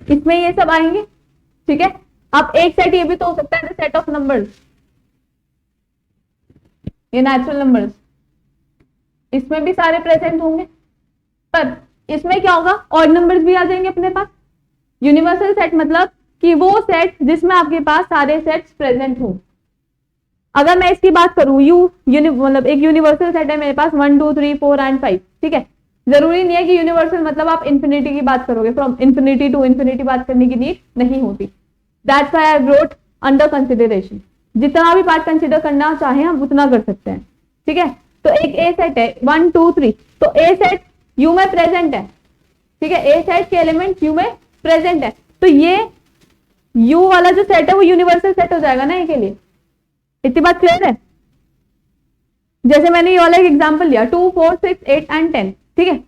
इसमें ये सब आएंगे। ठीक है, अब एक सेट ये भी तो हो सकता है सेट ऑफ नंबर्स, ये नेचुरल नंबर्स, इसमें भी सारे प्रेजेंट होंगे। पर इसमें क्या होगा? ऑड नंबर्स भी आ जाएंगे अपने पास। यूनिवर्सल सेट मतलब कि वो सेट जिसमें आपके पास सारे सेट्स प्रेजेंट हो। अगर मैं इसकी बात करूं मतलब एक यूनिवर्सल सेट है मेरे पास 1, 2, 3, 4 एंड 5। ठीक है, जरूरी नहीं है कि यूनिवर्सल मतलब आप इन्फिनिटी की बात करोगे, फ्रॉम इन्फिनिटी टू इन्फिनिटी बात करने की नीड नहीं होती। That's why I wrote under consideration. जितना भी पार्ट कंसिडर करना चाहे हम उतना कर सकते हैं। ठीक है, तो एक ए सेट है 1, 2, 3, तो ए सेट यू में प्रेजेंट है। ठीक है, ए सेट के एलिमेंट यू में प्रेजेंट है, तो ये यू वाला जो सेट है वो यूनिवर्सल सेट हो जाएगा ना ए के लिए। इतनी बात क्लियर है? जैसे मैंने ये वाला एक एग्जांपल लिया 2, 4, 6, 8 एंड 10। ठीक है,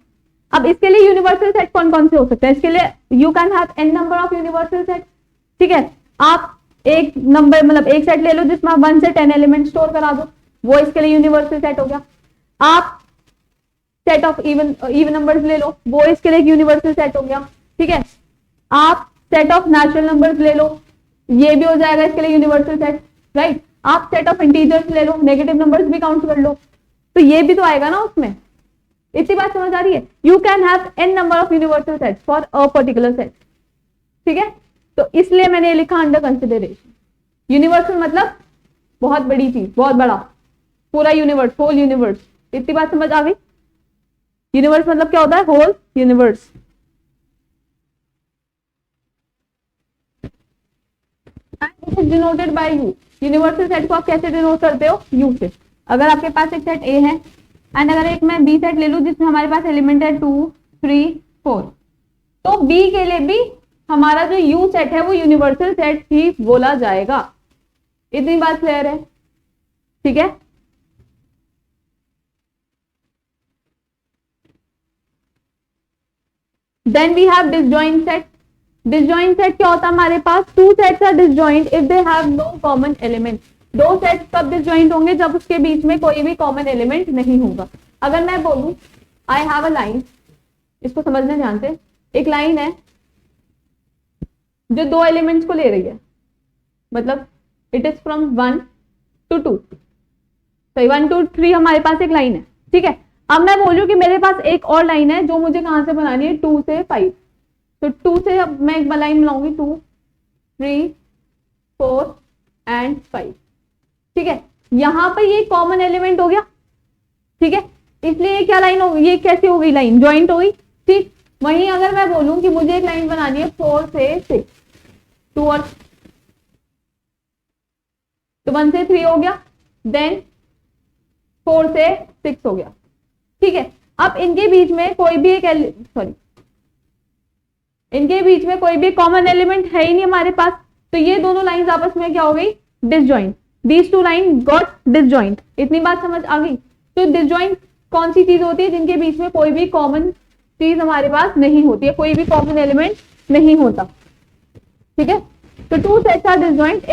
अब इसके लिए यूनिवर्सल सेट कौन कौन से हो सकते हैं? इसके लिए you can have n number of universal set. ठीक है, आप एक नंबर मतलब एक सेट ले लो जिसमें आप 1 से 10 एलिमेंट स्टोर करा दो, वो इसके लिए यूनिवर्सल सेट हो गया। आप सेट ऑफ इवन नंबर्स ले लो, वो इसके लिए यूनिवर्सल सेट हो गया। ठीक है, आप सेट ऑफ नेचुरल नंबर्स ले लो, ये भी हो जाएगा इसके लिए यूनिवर्सल सेट, राइट। आप सेट ऑफ इंटीजर्स ले लो, नेगेटिव नंबर्स भी काउंट कर लो, तो ये भी तो आएगा ना उसमें। इतनी बात समझ आ रही है? You can have n number of universal set for a particular set. ठीक है, तो इसलिए मैंने ये लिखा अंडर कंसिडरेशन। यूनिवर्सल मतलब बहुत बड़ी चीज, बहुत बड़ा, पूरा यूनिवर्स, होल यूनिवर्स। इतनी बात समझ आ गई? यूनिवर्स मतलब क्या होता है? Whole universe. It is denoted by U. Universal set को आप कैसे डिनोट करते हो? यू से। अगर आपके पास एक सेट ए है एंड अगर एक मैं बी सेट ले लूं जिसमें हमारे पास एलिमेंट है 2 3 4, तो बी के लिए भी हमारा जो यू सेट है वो यूनिवर्सल सेट ही बोला जाएगा। इतनी बात क्लियर है? ठीक है, then we have disjoint set. Disjoint set क्या होता है हमारे पास? Two sets are disjoint if they have no common element. दो सेट्स कब डिसजॉइंट होंगे? जब उसके बीच में कोई भी कॉमन एलिमेंट नहीं होगा। अगर मैं बोलूं आई हैव अ लाइन, इसको समझना ध्यान से, एक लाइन है जो दो एलिमेंट्स को ले रही है, मतलब इट इज फ्रॉम 1 to 2, सही 1 to 3 हमारे पास एक लाइन है। ठीक है, अब मैं बोल रही हूँ कि मेरे पास एक और लाइन है जो मुझे कहां से बनानी है? 2 से 5। तो 2 से अब मैं एक लाइन बनाऊंगी 2 3 4 एंड 5। ठीक है, यहां पर ये कॉमन एलिमेंट हो गया। ठीक है, इसलिए ये क्या लाइन हो गई? ये कैसे हो गई? लाइन ज्वाइंट हो गई। ठीक, वहीं अगर मैं बोलूं कि मुझे एक लाइन बनानी है 4 से 6, 2 और तो 1 से 3 हो गया, देन 4 से 6 हो गया। ठीक है, अब इनके बीच में कोई भी एक इनके बीच में कोई भी कॉमन एलिमेंट है ही नहीं हमारे पास, तो ये दोनों लाइंस आपस में क्या हो गई? Disjoint. These two line got disjoint. इतनी बात समझ आ गई? तो डिसजॉइंट कौन सी चीज होती है? जिनके बीच में कोई भी कॉमन चीज हमारे पास नहीं होती है, कोई भी कॉमन एलिमेंट नहीं होता। ठीक है, तो two sets are disjoint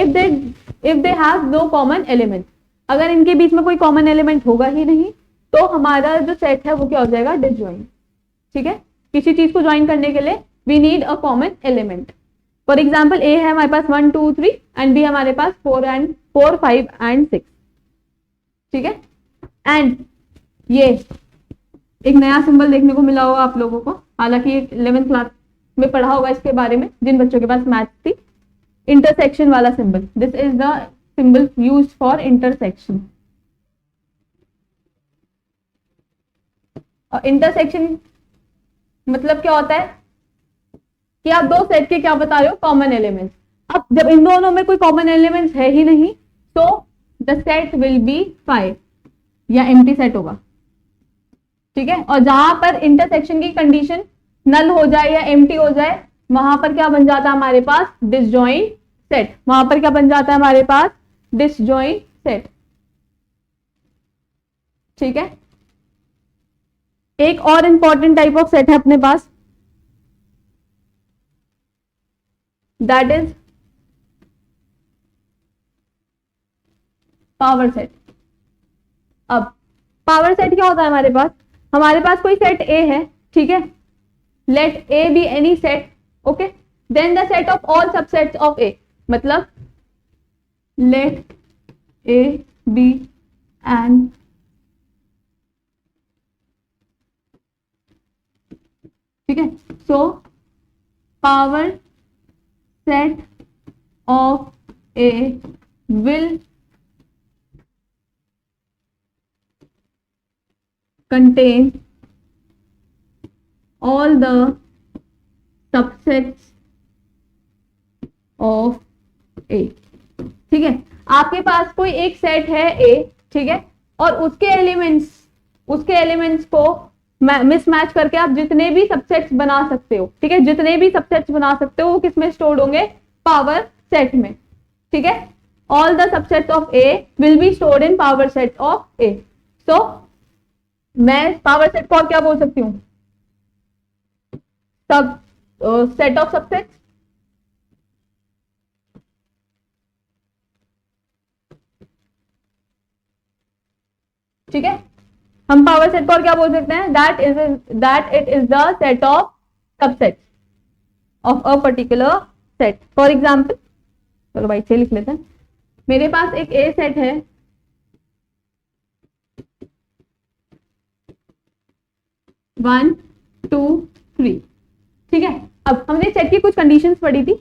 if they have no common element. अगर इनके बीच में कोई कॉमन एलिमेंट होगा ही नहीं तो हमारा जो सेट है वो क्या हो जाएगा? डिसजॉइंट। ठीक है, किसी चीज को ज्वाइन करने के लिए we need a common element. For example A है हमारे पास 1 2 3 एंड बी हमारे पास 4 5 एंड 6। ठीक है, एंड ये एक नया सिंबल देखने को मिला होगा आप लोगों को, हालांकि 11th क्लास में पढ़ा होगा इसके बारे में जिन बच्चों के पास मैथ थी। इंटरसेक्शन वाला symbol, this is the symbol used for intersection. और इंटरसेक्शन मतलब क्या होता है कि आप दो सेट के क्या बता रहे हो? Common elements. अब जब इन दोनों में कोई कॉमन एलिमेंट्स है ही नहीं तो द सेट विल बी 5 या एम्प्टी सेट होगा। ठीक है, और जहां पर इंटरसेक्शन की कंडीशन नल हो जाए या एम्प्टी हो जाए वहां पर क्या बन जाता है हमारे पास? Disjoint set. वहां पर क्या बन जाता है हमारे पास? Disjoint set. ठीक है, एक और इंपॉर्टेंट टाइप ऑफ सेट है अपने पास, दैट इज पावर सेट। अब पावर सेट क्या होता है हमारे पास? हमारे पास कोई सेट ए है, ठीक है, let A B any set, okay, then the set of all subsets of A, मतलब लेट ए बी एंड ठीक है, so power set of A will contain all the subsets of A। ठीक है, आपके पास कोई एक सेट है A, ठीक है, और उसके एलिमेंट्स को मिसमैच करके आप जितने भी सबसेट्स बना सकते हो, ठीक है, जितने भी सबसेट्स बना सकते हो वो किसमें स्टोर्ड होंगे? पावर सेट में। ठीक है, all the subsets of A will be stored in power set of A। सो मैं पावर सेट को क्या बोल सकती हूँ? सब सेट ऑफ सबसेट्स, ठीक है, हम पावर सेट को और क्या बोल सकते हैं, that it is the set of subset of a particular set. For example, चलो भाई से लिख लेते हैं, मेरे पास एक ए सेट है, वन टू थ्री, ठीक है। अब हमने सेट की कुछ कंडीशंस पढ़ी थी,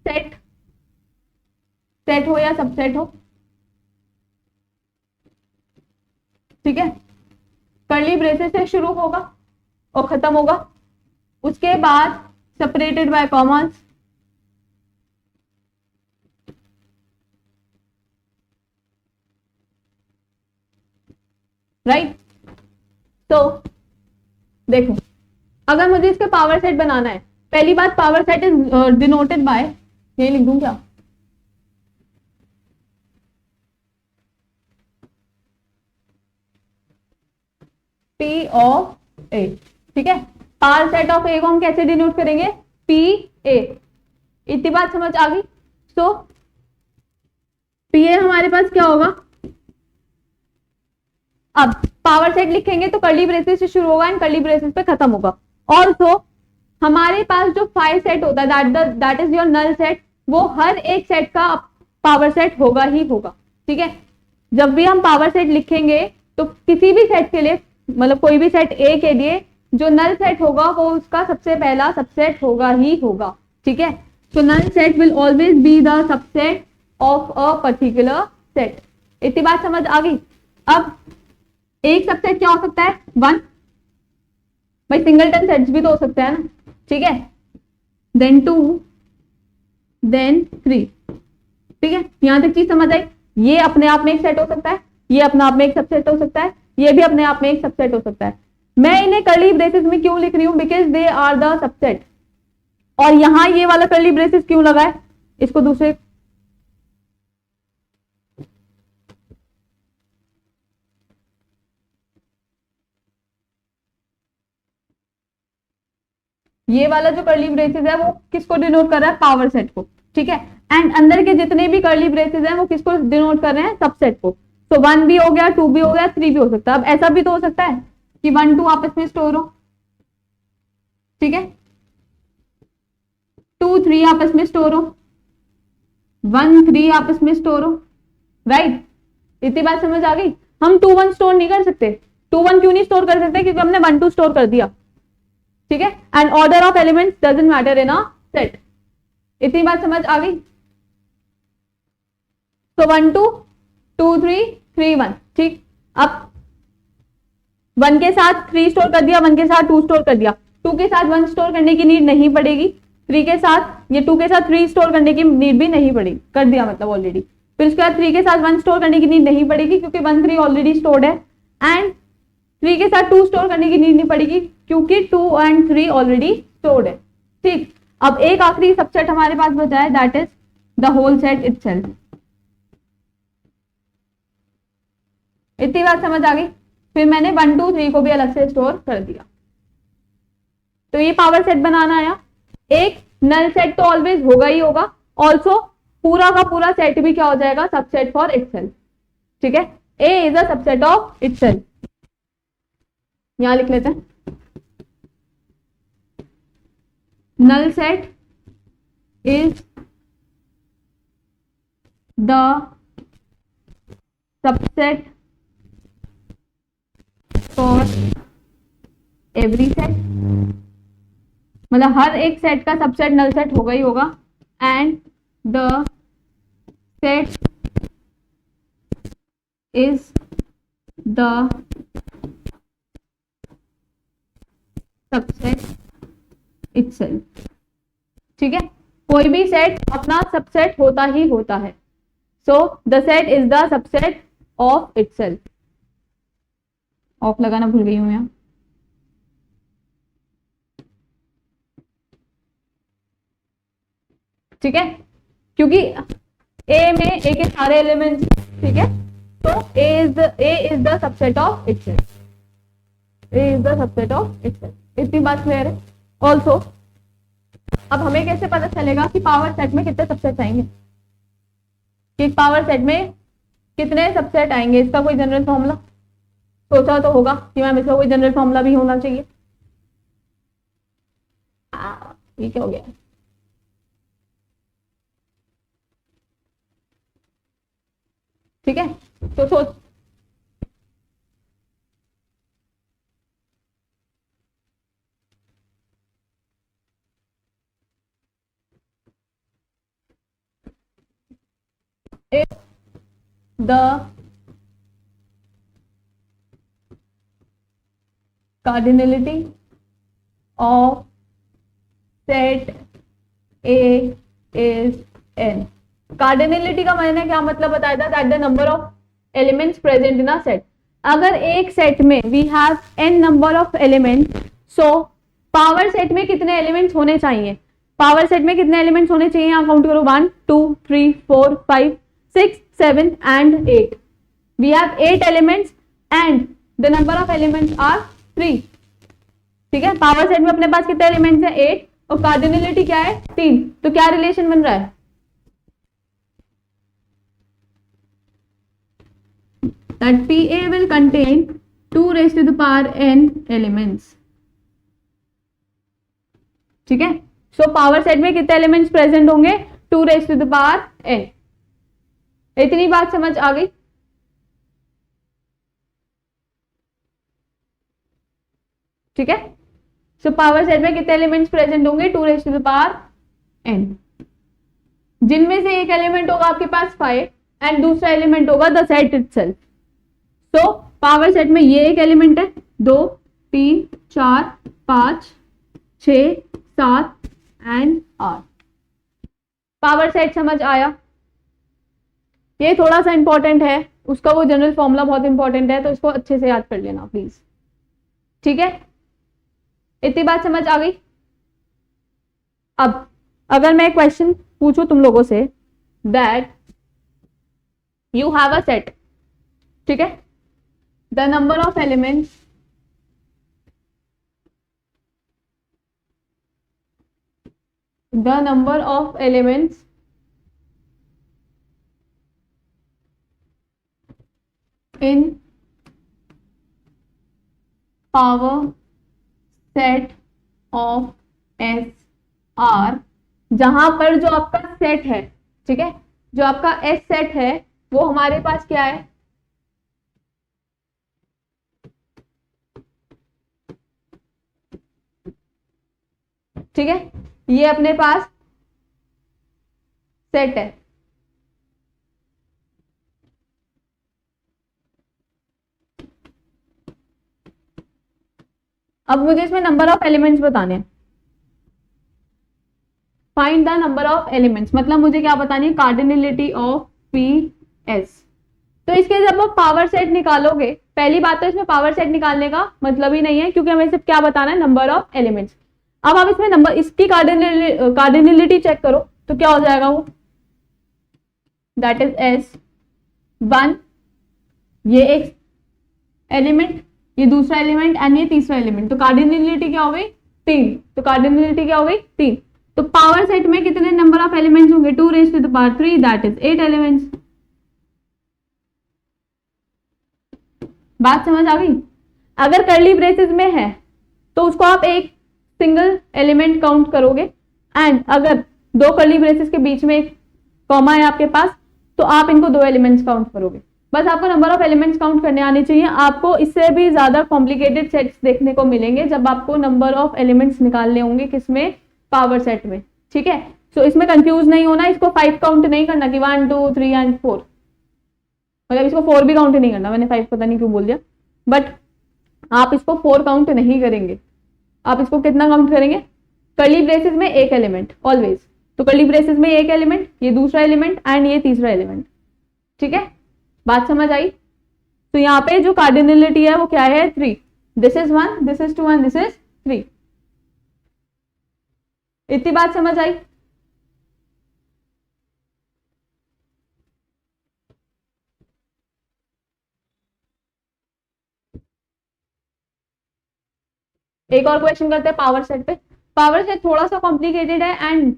सेट हो या सबसेट हो, ठीक है, कर्ली ब्रेसेस से शुरू होगा और खत्म होगा, उसके बाद सेपरेटेड बाय कॉमास, राइट। तो देखो, अगर मुझे इसका पावर सेट बनाना है, पहली बात power set is denoted bye, ये लिख दूं क्या, पी ऑफ ए, ठीक है। पावर सेट ऑफ ए को हम कैसे डिनोट करेंगे, पी ए, इतनी बात समझ आ गई। सो पी ए हमारे पास क्या होगा, अब पावर सेट लिखेंगे तो कर्ली ब्रेसेस से शुरू होगा एंड कर्ली ब्रेसेस पे खत्म होगा। ऑल्सो हमारे पास जो 5 सेट होता है, that is your null set, वो हर एक सेट का पावर सेट होगा ही होगा, ठीक है। जब भी हम पावर सेट लिखेंगे तो किसी भी सेट के लिए, मतलब कोई भी सेट ए के लिए जो नल सेट होगा वो उसका सबसे पहला सबसेट होगा ही होगा, ठीक है। तो null set will always be the subset of a particular set. इतनी बात समझ आ गई। अब एक सबसेट क्या हो सकता है, 1, भाई सिंगलटन सेट्स भी तो हो सकते हैं ना, ठीक है, देन 2, देन 3, ठीक है। यहां तक चीज समझ आई। ये अपने आप में एक सेट हो सकता है, ये अपने आप में एक सबसेट हो सकता है, ये भी अपने आप में एक सबसेट हो सकता है। मैं इन्हें कर्ली ब्रेसेस में क्यों लिख रही हूं, because they are the subset. और यहां ये वाला कर्ली ब्रेसेस क्यों लगा है, इसको दूसरे, ये वाला जो कर्ली ब्रेसेस है वो किसको डिनोट कर रहा है, पावर सेट को, ठीक है। एंड अंदर के जितने भी कर्ली ब्रेसेस हैं वो किसको डिनोट कर रहे हैं, सबसेट को। तो 1 भी हो गया, 2 भी हो गया, 3 भी हो सकता है। अब ऐसा भी तो हो सकता है कि 1 2 आपस में स्टोर हो, ठीक है, 2 3 आपस में स्टोर हो, 1 3 आपस में स्टोर हो, राइट। इतनी बात समझ आ गई। हम 2 1 स्टोर नहीं कर सकते। 2 1 क्यों नहीं स्टोर कर सकते, क्योंकि हमने 1 2 स्टोर कर दिया, ठीक है। And order of elements doesn't matter in a set. इतनी बात समझ आ गई। तो 1 2 2 3 3 1, ठीक। अब 1 के साथ 3 स्टोर कर दिया, 1 के साथ 2 स्टोर कर दिया, 2 के साथ 1 स्टोर करने की नीड नहीं पड़ेगी, 3 के साथ, ये 2 के साथ 3 स्टोर करने की नीड भी नहीं पड़ेगी, कर दिया मतलब ऑलरेडी। फिर उसके बाद 3 के साथ 1 स्टोर करने की नीड नहीं पड़ेगी क्योंकि 1 3 ऑलरेडी स्टोर्ड है, एंड 3 के साथ 2 स्टोर करने की नीड नहीं पड़ेगी क्योंकि 2 एंड 3 ऑलरेडी स्टोर्ड है, ठीक। अब एक आखिरी सबसेट हमारे पास बचा है, that is the whole set itself. इतनी बात समझ आ गई। फिर मैंने 1 2 3 को भी अलग से स्टोर कर दिया। तो ये पावर सेट बनाना आया। एक नल सेट तो ऑलवेज होगा ही होगा, ऑल्सो पूरा का पूरा सेट भी क्या हो जाएगा, सबसेट फॉर इटसेल्फ, ठीक है। A is a subset of itself, यहां लिख लेते हैं, null set is the subset for every set, मतलब हर एक सेट का सबसेट नल सेट होगा ही होगा, and the set is the subset itself, ठीक है। कोई भी सेट अपना सबसेट होता ही होता है। So the set is the subset of itself. Of लगाना भूल गई हूं यहां, ठीक है, क्योंकि ए में ए के सारे एलिमेंट्स, ठीक है। तो A is the subset of itself, A is the subset of itself. इतनी बात क्लियर है। ऑल्सो अब हमें कैसे पता चलेगा कि पावर सेट में कितने सबसेट आएंगे, कि पावर सेट में कितने सबसेट आएंगे, इसका कोई जनरल फॉर्मूला, सोचा तो होगा कि मैम इसका कोई जनरल फॉर्मूला भी होना चाहिए। ये क्या हो गया? ठीक है, तो सोच if the cardinality of set A is n। Cardinality का मैंने क्या मतलब बताया था? That the number of elements present in a set. अगर एक सेट में we have n number of element, so power set में कितने एलिमेंट्स होने चाहिए? पावर सेट में कितने एलिमेंट्स होने चाहिए? यहाँ काउंट करो, 1 2 3 4 5 6 7 and 8। We have 8 elements and the number of elements are 3। ठीक है, पावर सेट में अपने पास कितने एलिमेंट्स है? 8, और कार्डिनलिटी क्या है? 3। तो क्या रिलेशन बन रहा है? that PA will contain 2 raised to the power n elements। ठीक है, सो पावर सेट में कितने एलिमेंट्स प्रेजेंट होंगे? 2 raised to the power n। इतनी बात समझ आ गई? ठीक है, सो पावर सेट में कितने एलिमेंट्स प्रेजेंट होंगे? 2 raised to the power n, जिनमें से एक एलिमेंट होगा आपके पास 5 एंड दूसरा एलिमेंट होगा द सेट इटसेल्फ। तो पावर सेट में ये एक एलिमेंट है, 2 3 4 5 6 7 एंड 8। पावर सेट समझ आया? ये थोड़ा सा इंपॉर्टेंट है, उसका वो जनरल फॉर्मूला बहुत इंपॉर्टेंट है, तो इसको अच्छे से याद कर लेना प्लीज। ठीक है, इतनी बात समझ आ गई? अब अगर मैं क्वेश्चन पूछूं तुम लोगों say that you have a set, ठीक है, the number of elements in power set of S R, जहां पर जो आपका सेट है, ठीक है, जो आपका S सेट है वो हमारे पास क्या है? ठीक है, ये अपने पास सेट है। अब मुझे इसमें नंबर ऑफ एलिमेंट्स बताने हैं। Find the number of elements, मतलब मुझे क्या बतानी है? Cardinality of P S. तो इसके जब आप पावर सेट निकालोगे, पहली बात तो इसमें पावर सेट निकालने का मतलब ही नहीं है, क्योंकि हमें सिर्फ क्या बताना है? Number of elements. अब आप इसमें नंबर, इसकी कार्डिनलिटी चेक करो तो क्या हो जाएगा? वो दैट इज S1, ये एक एलिमेंट, ये दूसरा एलिमेंट एंड ये तीसरा एलिमेंट। तो कार्डिनलिटी क्या हो गई? 3। तो कार्डिनलिटी क्या हो गई? 3। तो पावर सेट में कितने नंबर ऑफ एलिमेंट्स होंगे? 2 raised to the power 3, that is 8 elements. बात समझ आ गई? अगर कर्ली ब्रेसेस में है तो उसको आप एक सिंगल एलिमेंट काउंट करोगे, एंड अगर दो कर्ली ब्रेसेस के बीच में एक कॉमा है आपके पास तो आप इनको 2 एलिमेंट्स काउंट करोगे। बस आपको नंबर ऑफ एलिमेंट्स काउंट करने आने चाहिए। आपको इससे भी ज्यादा कॉम्प्लिकेटेड सेट्स देखने को मिलेंगे जब आपको नंबर ऑफ एलिमेंट्स निकालने होंगे, किसमें? पावर सेट में। ठीक है, सो इसमें कंफ्यूज नहीं होना, इसको 5 काउंट नहीं करना कि 1 2 3 एंड 4, मतलब इसको 4 भी काउंट नहीं करना। मैंने 5 पता नहीं क्यों बोल दिया, बट आप इसको 4 काउंट नहीं करेंगे। आप इसको कितना काउंट करेंगे? कर्ली ब्रेसेस में एक एलिमेंट ऑलवेज। तो कर्ली ब्रेसेस में एक एलिमेंट, ये दूसरा एलिमेंट एंड ये तीसरा एलिमेंट। ठीक है, बात समझ आई? तो यहाँ पे जो कार्डिनलिटी है वो क्या है? 3। This is 1, this is 2 and this is 3। इतनी बात समझ आई? एक और क्वेश्चन करते हैं पावर सेट पे। पावर सेट थोड़ा सा कॉम्प्लिकेटेड है एंड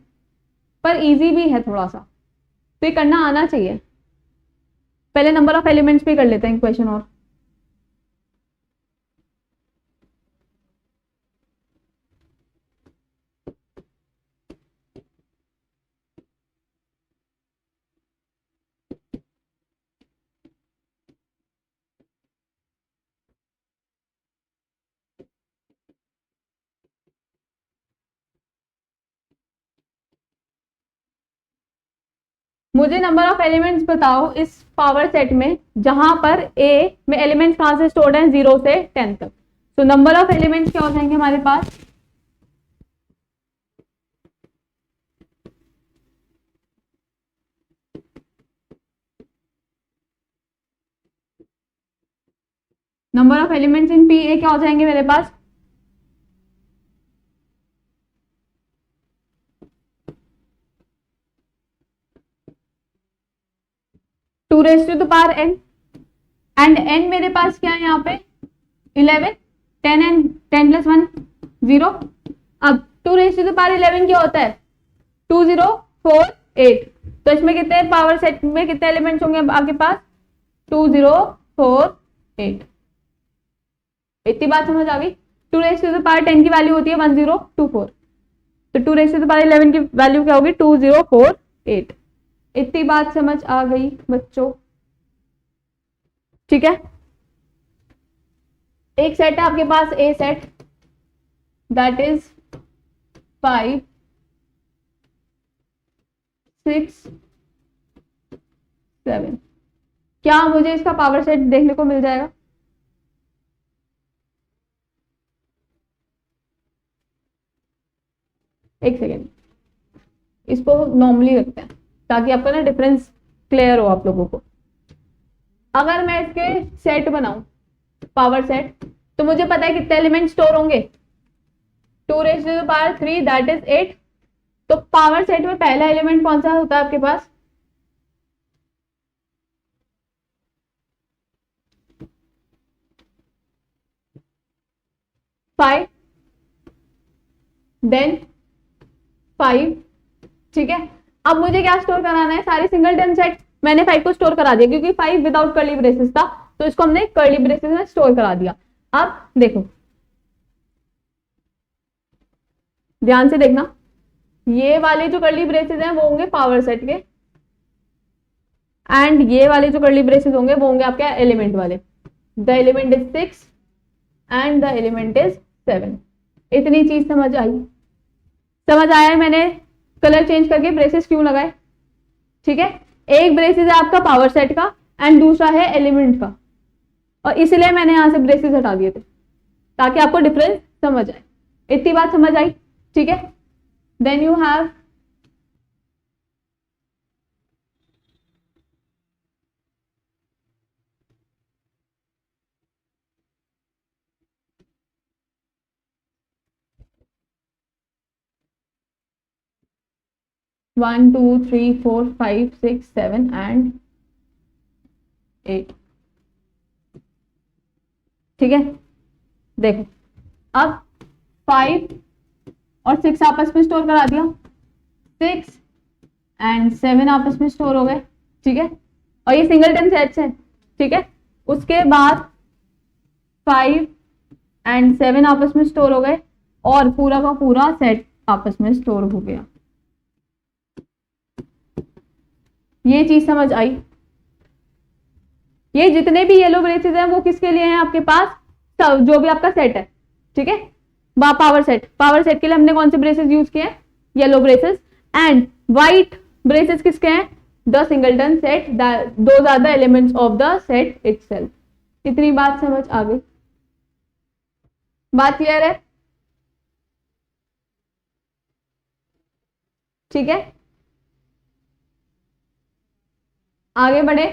पर इजी भी है थोड़ा सा, तो ये करना आना चाहिए। पहले नंबर ऑफ एलिमेंट्स पे कर लेते हैं क्वेश्चन और। मुझे नंबर ऑफ एलिमेंट्स बताओ इस पावर सेट में जहां पर ए में एलिमेंट्स कहां से स्टोर्ड हैं 0 से 10 तक। तो नंबर ऑफ एलिमेंट्स क्या हो जाएंगे हमारे पास, number of elements in P A क्या हो जाएंगे मेरे पास, two raise to the power N, and N मेरे पास क्या है यहाँ पे 11, 10 एंड 10 प्लस 1 0। अब two raise to the power 11 क्या होता है 2048। तो इसमें कितने पावर सेट में कितने एलिमेंट्स होंगे आपके पास 2048। इतनी बात समझ आ गई। Two raise to the power 10 की वैल्यू होती है 1024, तो two raise to the power 11 की वैल्यू क्या होगी 2048। इतनी बात समझ आ गई बच्चों, ठीक है। एक सेट है आपके पास ए सेट, दैट इज 5 6 7। क्या मुझे इसका पावर सेट देखने को मिल जाएगा, एक सेकेंड, इसको नॉर्मली रखते हैं ताकि आपका ना डिफरेंस क्लियर हो आप लोगों को। अगर मैं इसके सेट बनाऊं पावर सेट, तो मुझे पता है कितने एलिमेंट स्टोर होंगे 2 raise to the power 3 that is 8। तो पावर सेट में पहला एलिमेंट कौन सा होता है आपके पास, फाइव, देन 5, ठीक है। अब मुझे क्या स्टोर कराना है, सारे सिंगलटन सेट मैंने 5 को स्टोर करा दिया क्योंकि 5 विदाउट कर्ली ब्रेसेस था, तो इसको हमने कर्ली ब्रेसेस में स्टोर करा दिया। अब देखो ध्यान से देखना, ये वाले जो कर्ली ब्रेसेस हैं वो होंगे पावर सेट के, एंड ये वाले जो कर्ली ब्रेसेस होंगे वो होंगे आपके एलिमेंट वाले। The element is 6 and the element is 7। इतनी चीज समझ आई, समझ आया है मैंने कलर चेंज करके ब्रेसेस क्यों लगाए, ठीक है। एक ब्रेसेस है आपका पावर सेट का एंड दूसरा है एलिमेंट का, और इसलिए मैंने यहां से ब्रेसेस हटा दिए थे ताकि आपको डिफरेंस समझ आए। इतनी बात समझ आई, ठीक है। Then you have one two three four five six seven and 8, ठीक है। देखो अब 5 और 6 आपस में स्टोर करा दिया, 6 एंड 7 आपस में स्टोर हो गए, ठीक है। और ये सिंगलटन सेट्स है, ठीक है। उसके बाद 5 एंड 7 आपस में स्टोर हो गए और पूरा का पूरा सेट आपस में स्टोर हो गया। ये चीज समझ आई। ये जितने भी येलो ब्रेसेस हैं वो किसके लिए हैं आपके पास, सब जो भी आपका सेट है, ठीक है। पावर सेट के लिए हमने कौन से ब्रेसेस यूज किए हैं, yellow braces, and white braces किसके हैं, the singleton set, those are the elements of the set itself. इतनी बात समझ आ गई, बात क्लियर है, ठीक है। आगे बढ़े।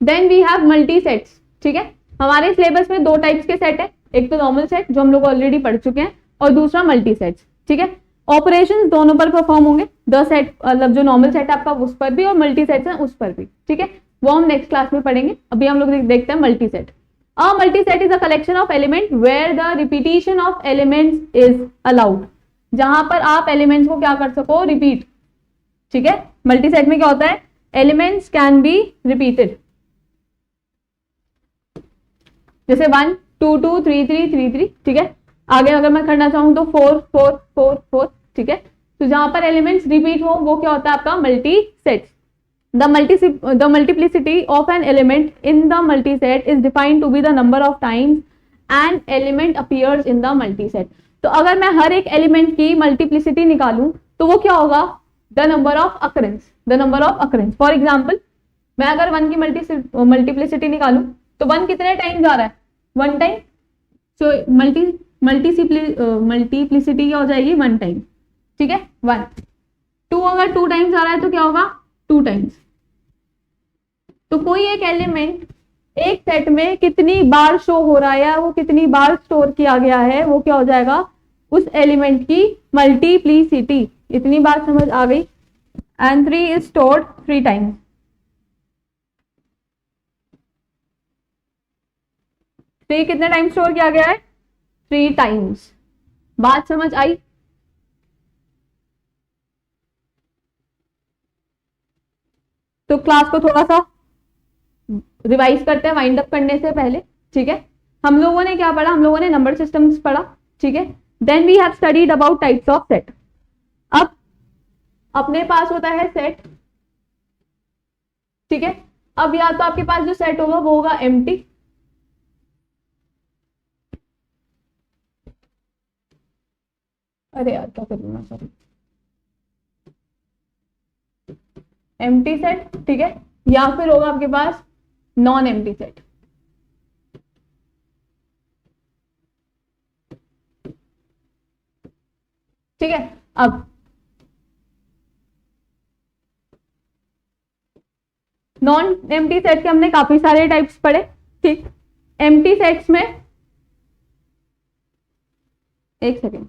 Then we have multi sets, ठीक है। हमारे सिलेबस में 2 टाइप्स के सेट है, एक तो नॉर्मल सेट जो हम लोग ऑलरेडी पढ़ चुके हैं, और दूसरा मल्टी सेट्स, ठीक है। ऑपरेशंस दोनों पर परफॉर्म होंगे, द सेट मतलब जो नॉर्मल सेट है आपका उस पर भी और मल्टी सेट्स हैं उस पर भी, ठीक है। वो हम नेक्स्ट क्लास में पढ़ेंगे। अभी हम लोग देखते हैं multi set. A multi set is a collection of element where the repetition of elements is allowed, जहां पर आप एलिमेंट्स को क्या कर सको, रिपीट, ठीक है। मल्टी सेट में क्या होता है, एलिमेंट्स कैन बी रिपीटेड, जैसे 1 2 2 3 3 3 3, ठीक है। आगे अगर मैं करना चाहूं तो 4 4 4 4, ठीक है। तो जहां पर एलिमेंट्स रिपीट हो वो क्या होता है आपका multi set. The multiplicity of an element in the multi set is defined to be the number of times an element appears in the multi set. तो अगर मैं हर एक एलिमेंट की मल्टीप्लिसिटी निकालूं तो वो क्या होगा, the number of occurrence, the number of occurrence. For example मैं अगर 1 की मल्टीप्लिसिटी निकालूं तो 1 कितने टाइम जा रहा है, 1 टाइम। सो मल्टीप्लिसिटी क्या हो जाएगी, 1 टाइम, ठीक है 1। 2 अगर 2 टाइम्स आ रहा है तो क्या होगा, 2 टाइम्स। तो कोई एक एलिमेंट एक सेट में कितनी बार शो हो रहा है या वो कितनी बार स्टोर किया गया है, वो क्या हो जाएगा, उस एलिमेंट की मल्टीप्लिसिटी। इतनी बात समझ आ गई। And 3 is stored 3 times. Three कितने टाइम स्टोर किया गया है, 3 टाइम्स। बात समझ आई। तो क्लास को थोड़ा सा रिवाइज करते हैं वाइंड अप करने से पहले, ठीक है। हम लोगों ने क्या पढ़ा, हम लोगों ने नंबर सिस्टम्स पढ़ा, ठीक है। Then we have studied about types of set. अब अपने पास होता है सेट, ठीक है। अब या तो आपके पास जो सेट होगा वो होगा एम्प्टी, अरे यार क्या करूंगा, सॉरी, एम्प्टी सेट, ठीक है। या फिर होगा आपके पास नॉन एम्प्टी सेट। ठीक है। अब नॉन एम्प्टी सेट के हमने काफी सारे टाइप्स पढ़े, ठीक। एम्प्टी सेट्स में, एक सेकेंड,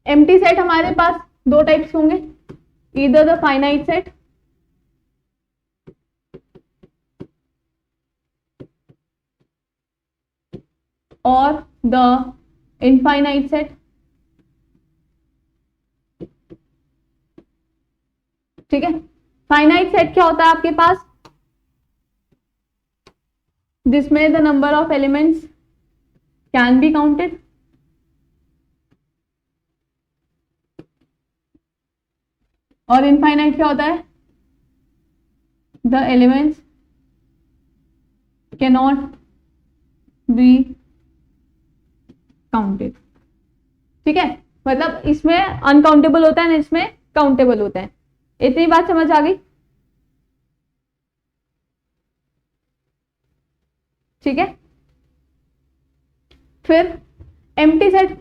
एम्प्टी सेट हमारे पास 2 टाइप्स होंगे, ईदर द फाइनाइट सेट और द इनफाइनाइट सेट, ठीक है। फाइनाइट सेट क्या होता है आपके पास, जिसमें the number of elements can be counted, और इनफाइनाइट क्या होता है, the elements can not be counted, ठीक है। मतलब इसमें अनकाउंटेबल होता है ना, इसमें काउंटेबल होता है। इतनी बात समझ आ गई, ठीक है। फिर एम्प्टी सेट,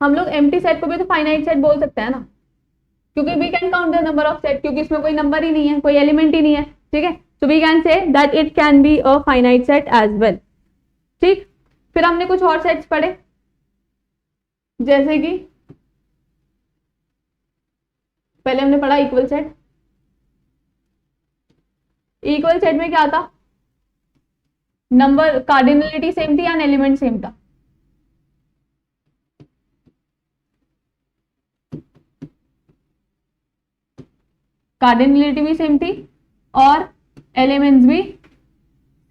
हम लोग एम्प्टी सेट को भी तो फाइनाइट सेट बोल सकते हैं ना, क्योंकि we can count the number of set, क्योंकि इसमें कोई नंबर ही नहीं है, कोई एलिमेंट ही नहीं है, ठीक है। So we can say that it can be a finite set as well, ठीक। फिर हमने कुछ और सेट्स पढ़े, जैसे कि पहले हमने पढ़ा इक्वल सेट। इक्वल सेट में क्या था, नंबर कार्डिनलिटी सेम थी या एलिमेंट सेम था, कार्डिनलिटी भी सेम थी और एलिमेंट्स भी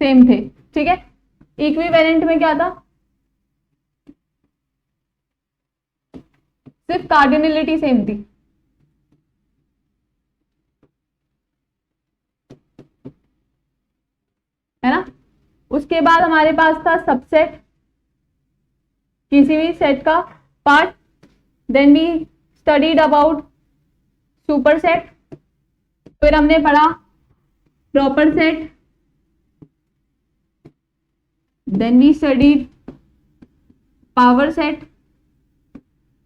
सेम थे, ठीक है। इक्विवेलेंट में क्या था, सिर्फ कार्डिनलिटी सेम थी, है ना। उसके बाद हमारे पास था सबसेट, किसी भी सेट का part. Then we studied about super set, फिर हमने पढ़ा proper set, then we studied power set.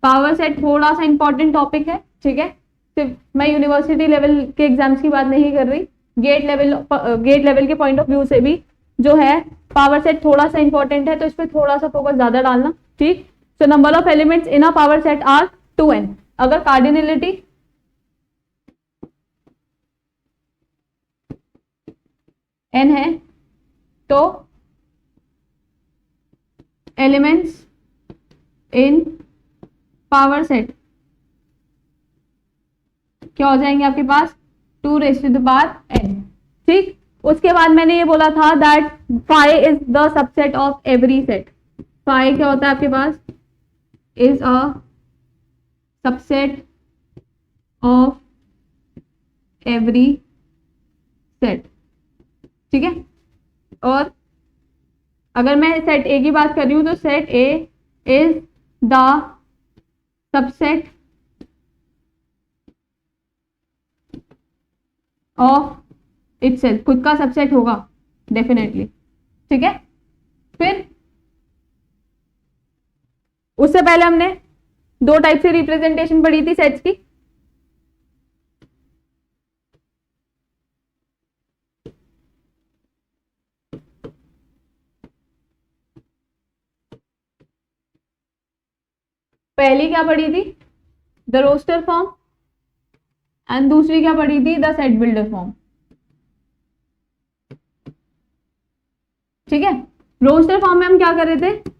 Power set थोड़ा सा इंपॉर्टेंट टॉपिक है, ठीक है। सिर्फ मैं यूनिवर्सिटी लेवल के एग्जाम्स की बात नहीं कर रही, गेट लेवल के पॉइंट ऑफ व्यू से भी जो है पावर सेट थोड़ा सा इंपॉर्टेंट है, तो इस पर थोड़ा सा फोकस ज्यादा डालना, ठीक। So number of elements in a power set are 2n। अगर कार्डिनलिटी n है तो एलिमेंट्स इन पावर सेट क्या हो जाएंगे आपके पास, 2n, ठीक। उसके बाद मैंने ये बोला था that phi is the subset of every set. Phi क्या होता है आपके पास, is a subset of every set, ठीक है। और अगर मैं सेट ए की बात कर रही हूं तो set A is the subset of itself, खुद का सबसेट होगा डेफिनेटली, ठीक है। फिर उससे पहले हमने दो टाइप से रिप्रेजेंटेशन पढ़ी थी सेट्स की। पहली क्या पढ़ी थी, द रोस्टर फॉर्म, एंड दूसरी क्या पढ़ी थी, द सेट बिल्डर फॉर्म, ठीक है। रोस्टर फॉर्म में हम क्या कर रहे थे,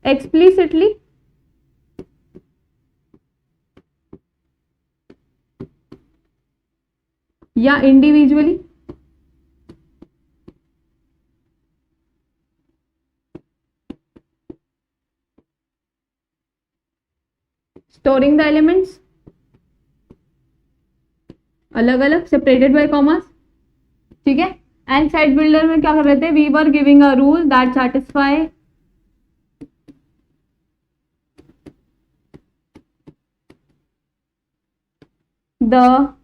एक्सप्लिसिटली या इंडिविजुअली स्टोरिंग द एलिमेंट्स अलग अलग सेपरेटेड बाय कॉमास, ठीक है। एंड सेट बिल्डर में क्या कर रहे थे, we were giving a rule that satisfy the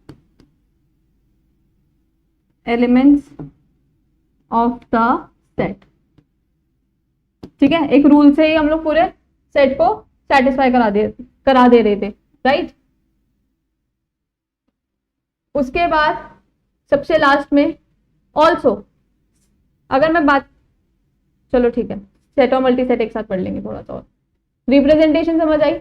elements of the set, ठीक है। एक रूल से ही हम लोग पूरे सेट को सेटिस्फाई करा दे रहे थे, राइट। उसके बाद सबसे लास्ट में ऑल्सो, अगर मैं बात, चलो ठीक है, सेट और मल्टी सेट एक साथ पढ़ लेंगे थोड़ा सा और। रिप्रेजेंटेशन समझ आई,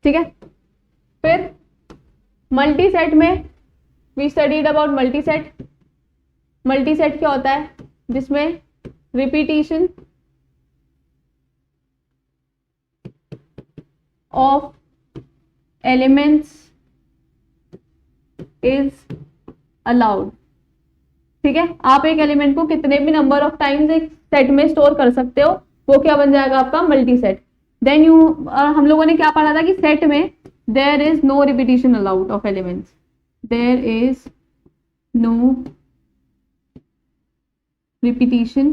ठीक है। फिर मल्टी सेट में we studied about multi set. Multi set क्या होता है, जिसमें repetition of elements is allowed, ठीक है। आप एक एलिमेंट को कितने भी नंबर ऑफ टाइम्स एक सेट में स्टोर कर सकते हो, वो क्या बन जाएगा आपका मल्टी सेट। देन हम लोगों ने क्या पढ़ा था कि सेट में there is no repetition allowed of elements, there is no repetition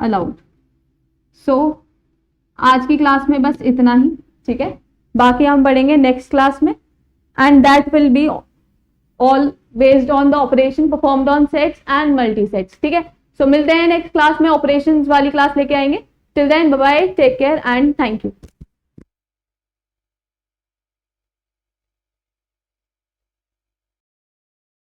allowed. So आज की क्लास में बस इतना ही, ठीक है। बाकी हम पढ़ेंगे नेक्स्ट क्लास में, and that will be all based on the operation performed on sets and multi sets, ठीक है। सो मिलते हैं नेक्स्ट क्लास में, ऑपरेशंस वाली क्लास लेके आएंगे। Till then bye bye, take care and thank you.